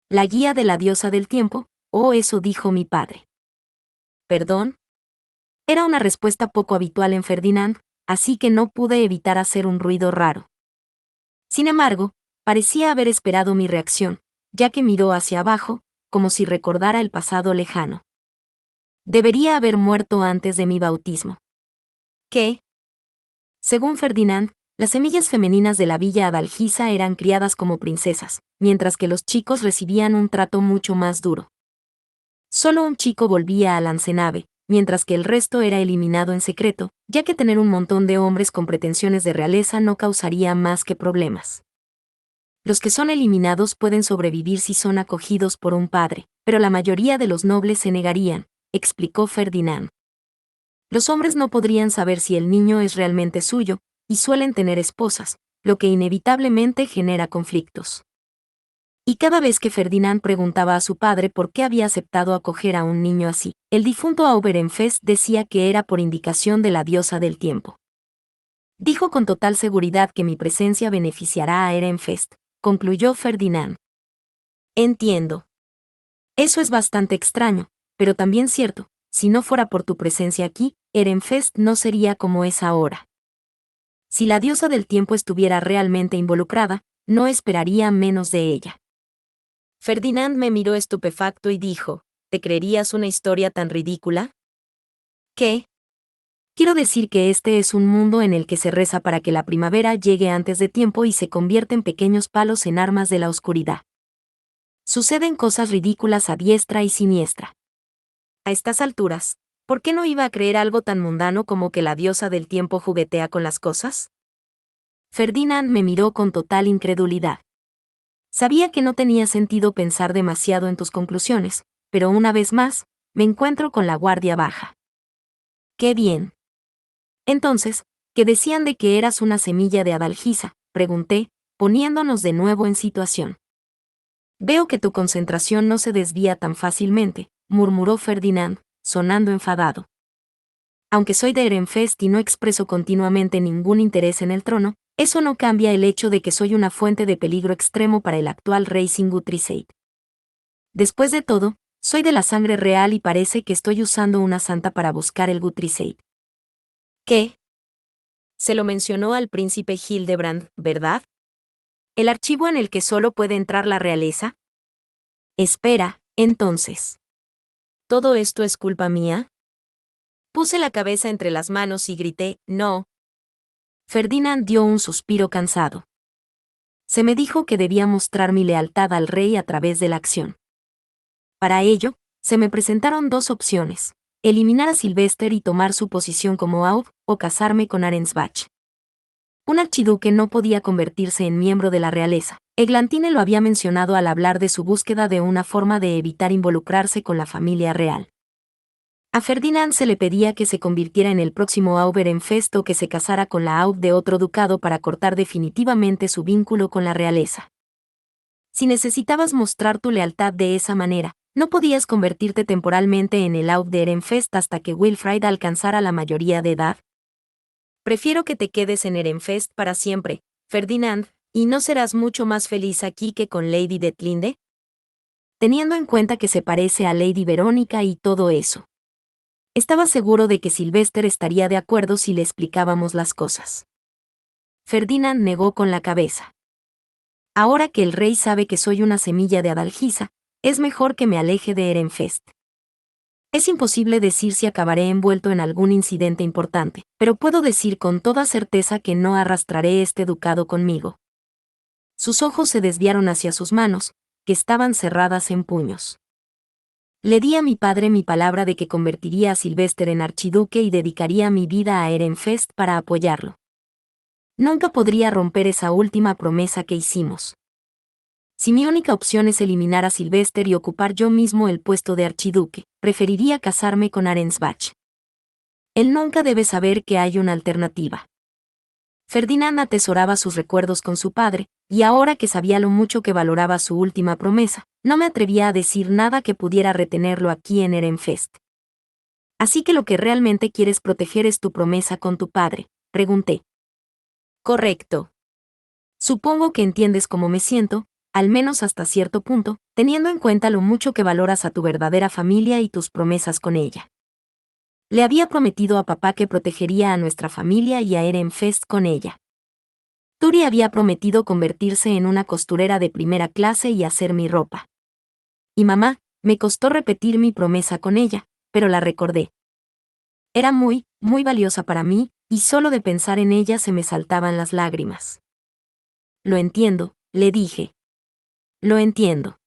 La guía de la diosa del tiempo, eso dijo mi padre. ¿Perdón? Era una respuesta poco habitual en Ferdinand, así que no pude evitar hacer un ruido raro. Sin embargo, parecía haber esperado mi reacción, ya que miró hacia abajo, como si recordara el pasado lejano. Debería haber muerto antes de mi bautismo. ¿Qué? Según Ferdinand, las semillas femeninas de la villa Adalgisa eran criadas como princesas, mientras que los chicos recibían un trato mucho más duro. Solo un chico volvía a Lancenave, mientras que el resto era eliminado en secreto, ya que tener un montón de hombres con pretensiones de realeza no causaría más que problemas. Los que son eliminados pueden sobrevivir si son acogidos por un padre, pero la mayoría de los nobles se negarían, explicó Ferdinand. Los hombres no podrían saber si el niño es realmente suyo, y suelen tener esposas, lo que inevitablemente genera conflictos. Y cada vez que Ferdinand preguntaba a su padre por qué había aceptado acoger a un niño así, el difunto Auberenfest decía que era por indicación de la diosa del tiempo. Dijo con total seguridad que mi presencia beneficiará a Ehrenfest, concluyó Ferdinand. Entiendo. Eso es bastante extraño, pero también cierto, si no fuera por tu presencia aquí, Ehrenfest no sería como es ahora. Si la diosa del tiempo estuviera realmente involucrada, no esperaría menos de ella. Ferdinand me miró estupefacto y dijo, ¿te creerías una historia tan ridícula? ¿Qué? Quiero decir que este es un mundo en el que se reza para que la primavera llegue antes de tiempo y se convierte en pequeños palos en armas de la oscuridad. Suceden cosas ridículas a diestra y siniestra. A estas alturas, ¿por qué no iba a creer algo tan mundano como que la diosa del tiempo juguetea con las cosas? Ferdinand me miró con total incredulidad. Sabía que no tenía sentido pensar demasiado en tus conclusiones, pero una vez más, me encuentro con la guardia baja. ¡Qué bien! Entonces, ¿qué decían de que eras una semilla de Adalgisa?, pregunté, poniéndonos de nuevo en situación. Veo que tu concentración no se desvía tan fácilmente, murmuró Ferdinand, sonando enfadado. Aunque soy de Ehrenfest y no expreso continuamente ningún interés en el trono, eso no cambia el hecho de que soy una fuente de peligro extremo para el actual rey Singutriseit. Después de todo, soy de la sangre real y parece que estoy usando una santa para buscar el Gutriseit. ¿Qué? Se lo mencionó al príncipe Hildebrand, ¿verdad? ¿El archivo en el que solo puede entrar la realeza? Espera, entonces. ¿Todo esto es culpa mía? Puse la cabeza entre las manos y grité, no. Ferdinand dio un suspiro cansado. Se me dijo que debía mostrar mi lealtad al rey a través de la acción. Para ello, se me presentaron dos opciones: eliminar a Sylvester y tomar su posición como Aub, o casarme con Arensbach. Un archiduque no podía convertirse en miembro de la realeza. Eglantine lo había mencionado al hablar de su búsqueda de una forma de evitar involucrarse con la familia real. A Ferdinand se le pedía que se convirtiera en el próximo Auberenfest o que se casara con la Aub de otro ducado para cortar definitivamente su vínculo con la realeza. Si necesitabas mostrar tu lealtad de esa manera, no podías convertirte temporalmente en el Aub de Ehrenfest hasta que Wilfrid alcanzara la mayoría de edad. Prefiero que te quedes en Ehrenfest para siempre, Ferdinand, ¿y no serás mucho más feliz aquí que con Lady Detlinde? Teniendo en cuenta que se parece a Lady Verónica y todo eso. Estaba seguro de que Sylvester estaría de acuerdo si le explicábamos las cosas. Ferdinand negó con la cabeza. Ahora que el rey sabe que soy una semilla de Adalgisa, es mejor que me aleje de Ehrenfest. Es imposible decir si acabaré envuelto en algún incidente importante, pero puedo decir con toda certeza que no arrastraré este ducado conmigo. Sus ojos se desviaron hacia sus manos, que estaban cerradas en puños. Le di a mi padre mi palabra de que convertiría a Sylvester en archiduque y dedicaría mi vida a Ehrenfest para apoyarlo. Nunca podría romper esa última promesa que hicimos. Si mi única opción es eliminar a Sylvester y ocupar yo mismo el puesto de archiduque, preferiría casarme con Arensbach. Él nunca debe saber que hay una alternativa. Ferdinand atesoraba sus recuerdos con su padre, y ahora que sabía lo mucho que valoraba su última promesa, no me atrevía a decir nada que pudiera retenerlo aquí en Ehrenfest. Así que lo que realmente quieres proteger es tu promesa con tu padre, pregunté. Correcto. Supongo que entiendes cómo me siento, al menos hasta cierto punto, teniendo en cuenta lo mucho que valoras a tu verdadera familia y tus promesas con ella. Le había prometido a papá que protegería a nuestra familia y a Ehrenfest con ella. Turi había prometido convertirse en una costurera de primera clase y hacer mi ropa. Y mamá, me costó repetir mi promesa con ella, pero la recordé. Era muy, muy valiosa para mí, y solo de pensar en ella se me saltaban las lágrimas. Lo entiendo, le dije. Lo entiendo.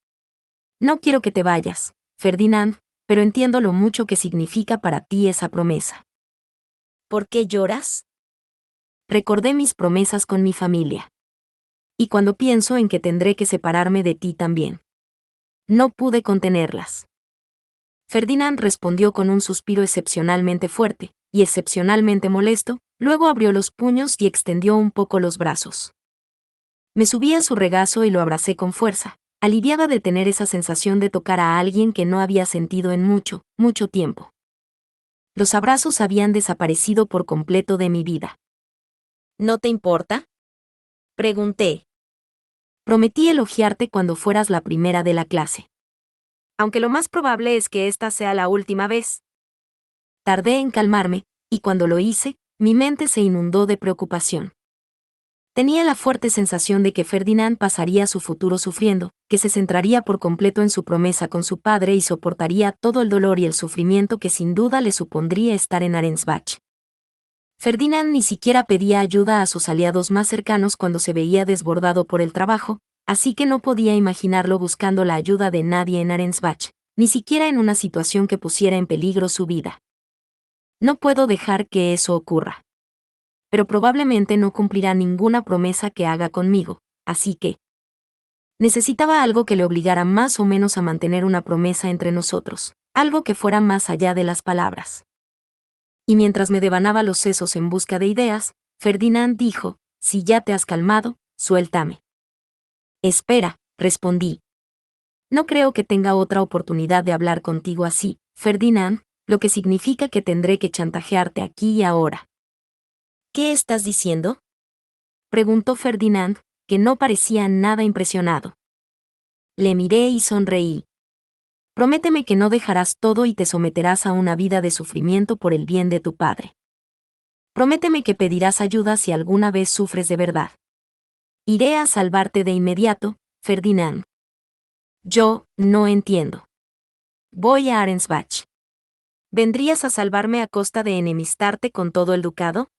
No quiero que te vayas, Ferdinand, pero entiendo lo mucho que significa para ti esa promesa. ¿Por qué lloras? Recordé mis promesas con mi familia. Y cuando pienso en que tendré que separarme de ti también. No pude contenerlas. Ferdinand respondió con un suspiro excepcionalmente fuerte, y excepcionalmente molesto, luego abrió los puños y extendió un poco los brazos. Me subí a su regazo y lo abracé con fuerza, aliviada de tener esa sensación de tocar a alguien que no había sentido en mucho, mucho tiempo. Los abrazos habían desaparecido por completo de mi vida. ¿No te importa? Pregunté. Prometí elogiarte cuando fueras la primera de la clase. Aunque lo más probable es que esta sea la última vez. Tardé en calmarme, y cuando lo hice, mi mente se inundó de preocupación. Tenía la fuerte sensación de que Ferdinand pasaría su futuro sufriendo, que se centraría por completo en su promesa con su padre y soportaría todo el dolor y el sufrimiento que sin duda le supondría estar en Arensbach. Ferdinand ni siquiera pedía ayuda a sus aliados más cercanos cuando se veía desbordado por el trabajo, así que no podía imaginarlo buscando la ayuda de nadie en Arensbach, ni siquiera en una situación que pusiera en peligro su vida. No puedo dejar que eso ocurra. Pero probablemente no cumplirá ninguna promesa que haga conmigo, así que necesitaba algo que le obligara más o menos a mantener una promesa entre nosotros, algo que fuera más allá de las palabras. Y mientras me devanaba los sesos en busca de ideas, Ferdinand dijo: si ya te has calmado, suéltame. Espera, respondí. No creo que tenga otra oportunidad de hablar contigo así, Ferdinand, lo que significa que tendré que chantajearte aquí y ahora. ¿Qué estás diciendo? Preguntó Ferdinand, que no parecía nada impresionado. Le miré y sonreí. Prométeme que no dejarás todo y te someterás a una vida de sufrimiento por el bien de tu padre. Prométeme que pedirás ayuda si alguna vez sufres de verdad. Iré a salvarte de inmediato, Ferdinand. Yo, no entiendo. Voy a Arensbach. ¿Vendrías a salvarme a costa de enemistarte con todo el ducado?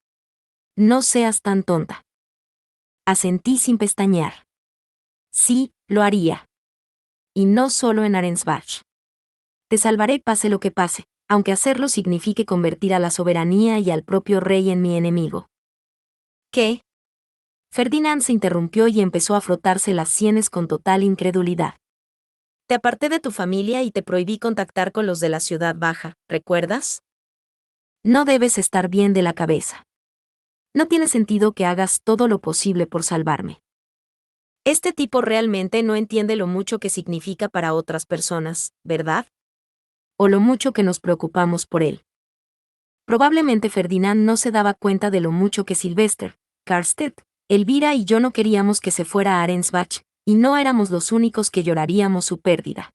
No seas tan tonta. Asentí sin pestañear. Sí, lo haría. Y no solo en Arensbach. Te salvaré pase lo que pase, aunque hacerlo signifique convertir a la soberanía y al propio rey en mi enemigo. ¿Qué? Ferdinand se interrumpió y empezó a frotarse las sienes con total incredulidad. Te aparté de tu familia y te prohibí contactar con los de la ciudad baja, ¿recuerdas? No debes estar bien de la cabeza. No tiene sentido que hagas todo lo posible por salvarme. Este tipo realmente no entiende lo mucho que significa para otras personas, ¿verdad? O lo mucho que nos preocupamos por él. Probablemente Ferdinand no se daba cuenta de lo mucho que Sylvester, Karstedt, Elvira y yo no queríamos que se fuera a Arensbach, y no éramos los únicos que lloraríamos su pérdida.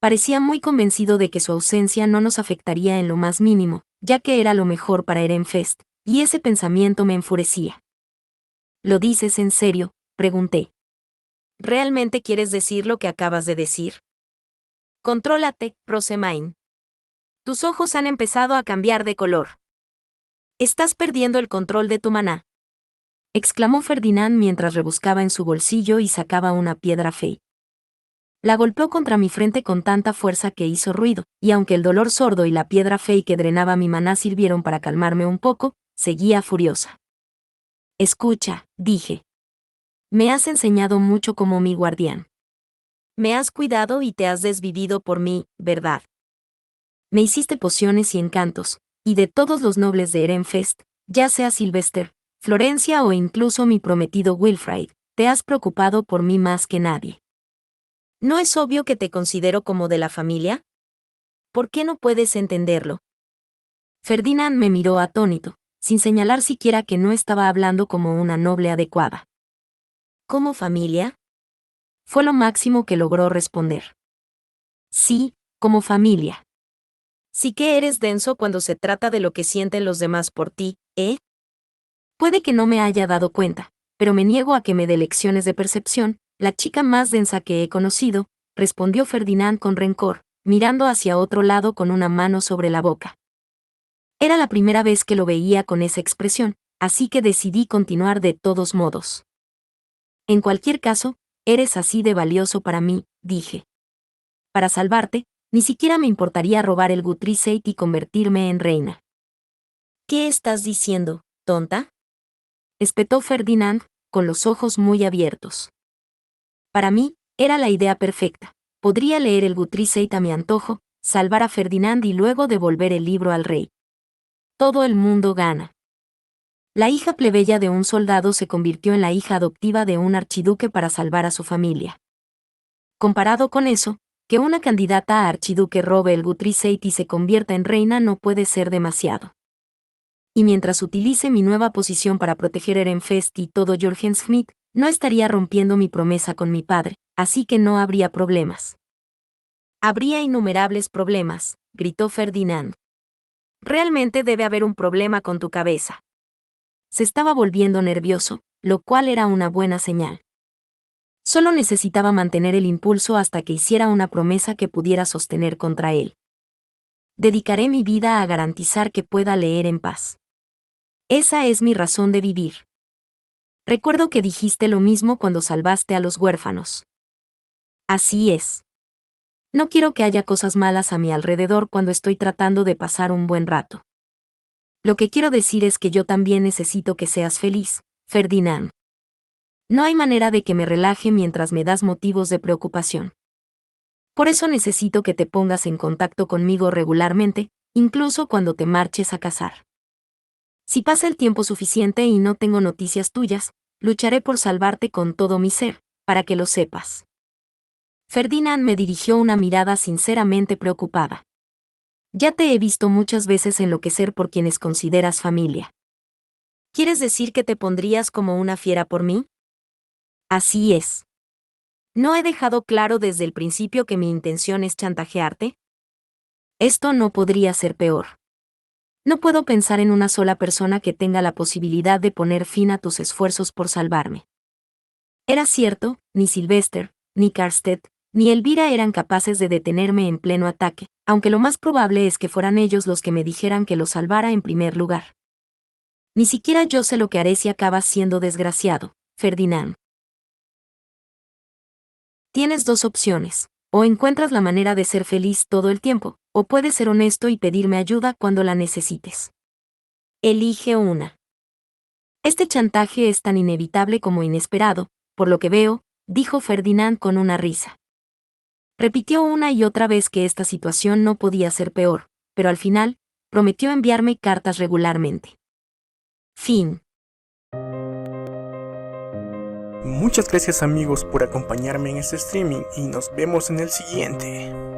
Parecía muy convencido de que su ausencia no nos afectaría en lo más mínimo, ya que era lo mejor para Ehrenfest, y ese pensamiento me enfurecía. ¿Lo dices en serio?, pregunté. ¿Realmente quieres decir lo que acabas de decir? Contrólate, Rosemain. Tus ojos han empezado a cambiar de color. Estás perdiendo el control de tu maná, exclamó Ferdinand mientras rebuscaba en su bolsillo y sacaba una piedra fey. La golpeó contra mi frente con tanta fuerza que hizo ruido, y aunque el dolor sordo y la piedra fey que drenaba mi maná sirvieron para calmarme un poco, seguía furiosa. Escucha, dije. Me has enseñado mucho como mi guardián. Me has cuidado y te has desvivido por mí, ¿verdad? Me hiciste pociones y encantos, y de todos los nobles de Ehrenfest, ya sea Sylvester, Florencia o incluso mi prometido Wilfrid, te has preocupado por mí más que nadie. ¿No es obvio que te considero como de la familia? ¿Por qué no puedes entenderlo? Ferdinand me miró atónito, sin señalar siquiera que no estaba hablando como una noble adecuada. ¿Cómo familia? Fue lo máximo que logró responder. Sí, como familia. Sí que eres denso cuando se trata de lo que sienten los demás por ti, ¿eh? Puede que no me haya dado cuenta, pero me niego a que me dé lecciones de percepción, la chica más densa que he conocido, respondió Ferdinand con rencor, mirando hacia otro lado con una mano sobre la boca. Era la primera vez que lo veía con esa expresión, así que decidí continuar de todos modos. En cualquier caso, eres así de valioso para mí, dije. Para salvarte, ni siquiera me importaría robar el Gutriseit y convertirme en reina. ¿Qué estás diciendo, tonta? Espetó Ferdinand, con los ojos muy abiertos. Para mí, era la idea perfecta. Podría leer el Gutriseit a mi antojo, salvar a Ferdinand y luego devolver el libro al rey. Todo el mundo gana. La hija plebeya de un soldado se convirtió en la hija adoptiva de un archiduque para salvar a su familia. Comparado con eso, que una candidata a archiduque robe el Gutriseit y se convierta en reina no puede ser demasiado. Y mientras utilice mi nueva posición para proteger Ehrenfest y todo Jorgenschmidt, no estaría rompiendo mi promesa con mi padre, así que no habría problemas. Habría innumerables problemas, gritó Ferdinand. Realmente debe haber un problema con tu cabeza. Se estaba volviendo nervioso, lo cual era una buena señal. Solo necesitaba mantener el impulso hasta que hiciera una promesa que pudiera sostener contra él. Dedicaré mi vida a garantizar que pueda leer en paz. Esa es mi razón de vivir. Recuerdo que dijiste lo mismo cuando salvaste a los huérfanos. Así es. No quiero que haya cosas malas a mi alrededor cuando estoy tratando de pasar un buen rato. Lo que quiero decir es que yo también necesito que seas feliz, Ferdinand. No hay manera de que me relaje mientras me das motivos de preocupación. Por eso necesito que te pongas en contacto conmigo regularmente, incluso cuando te marches a cazar. Si pasa el tiempo suficiente y no tengo noticias tuyas, lucharé por salvarte con todo mi ser, para que lo sepas. Ferdinand me dirigió una mirada sinceramente preocupada. Ya te he visto muchas veces enloquecer por quienes consideras familia. ¿Quieres decir que te pondrías como una fiera por mí? Así es. ¿No he dejado claro desde el principio que mi intención es chantajearte? Esto no podría ser peor. No puedo pensar en una sola persona que tenga la posibilidad de poner fin a tus esfuerzos por salvarme. Era cierto, ni Sylvester, ni Karstedt, ni Elvira eran capaces de detenerme en pleno ataque, aunque lo más probable es que fueran ellos los que me dijeran que lo salvara en primer lugar. Ni siquiera yo sé lo que haré si acabas siendo desgraciado, Ferdinand. Tienes dos opciones. O encuentras la manera de ser feliz todo el tiempo, o puedes ser honesto y pedirme ayuda cuando la necesites. Elige una. Este chantaje es tan inevitable como inesperado, por lo que veo, dijo Ferdinand con una risa. Repitió una y otra vez que esta situación no podía ser peor, pero al final, prometió enviarme cartas regularmente. Fin. Muchas gracias amigos por acompañarme en este streaming y nos vemos en el siguiente.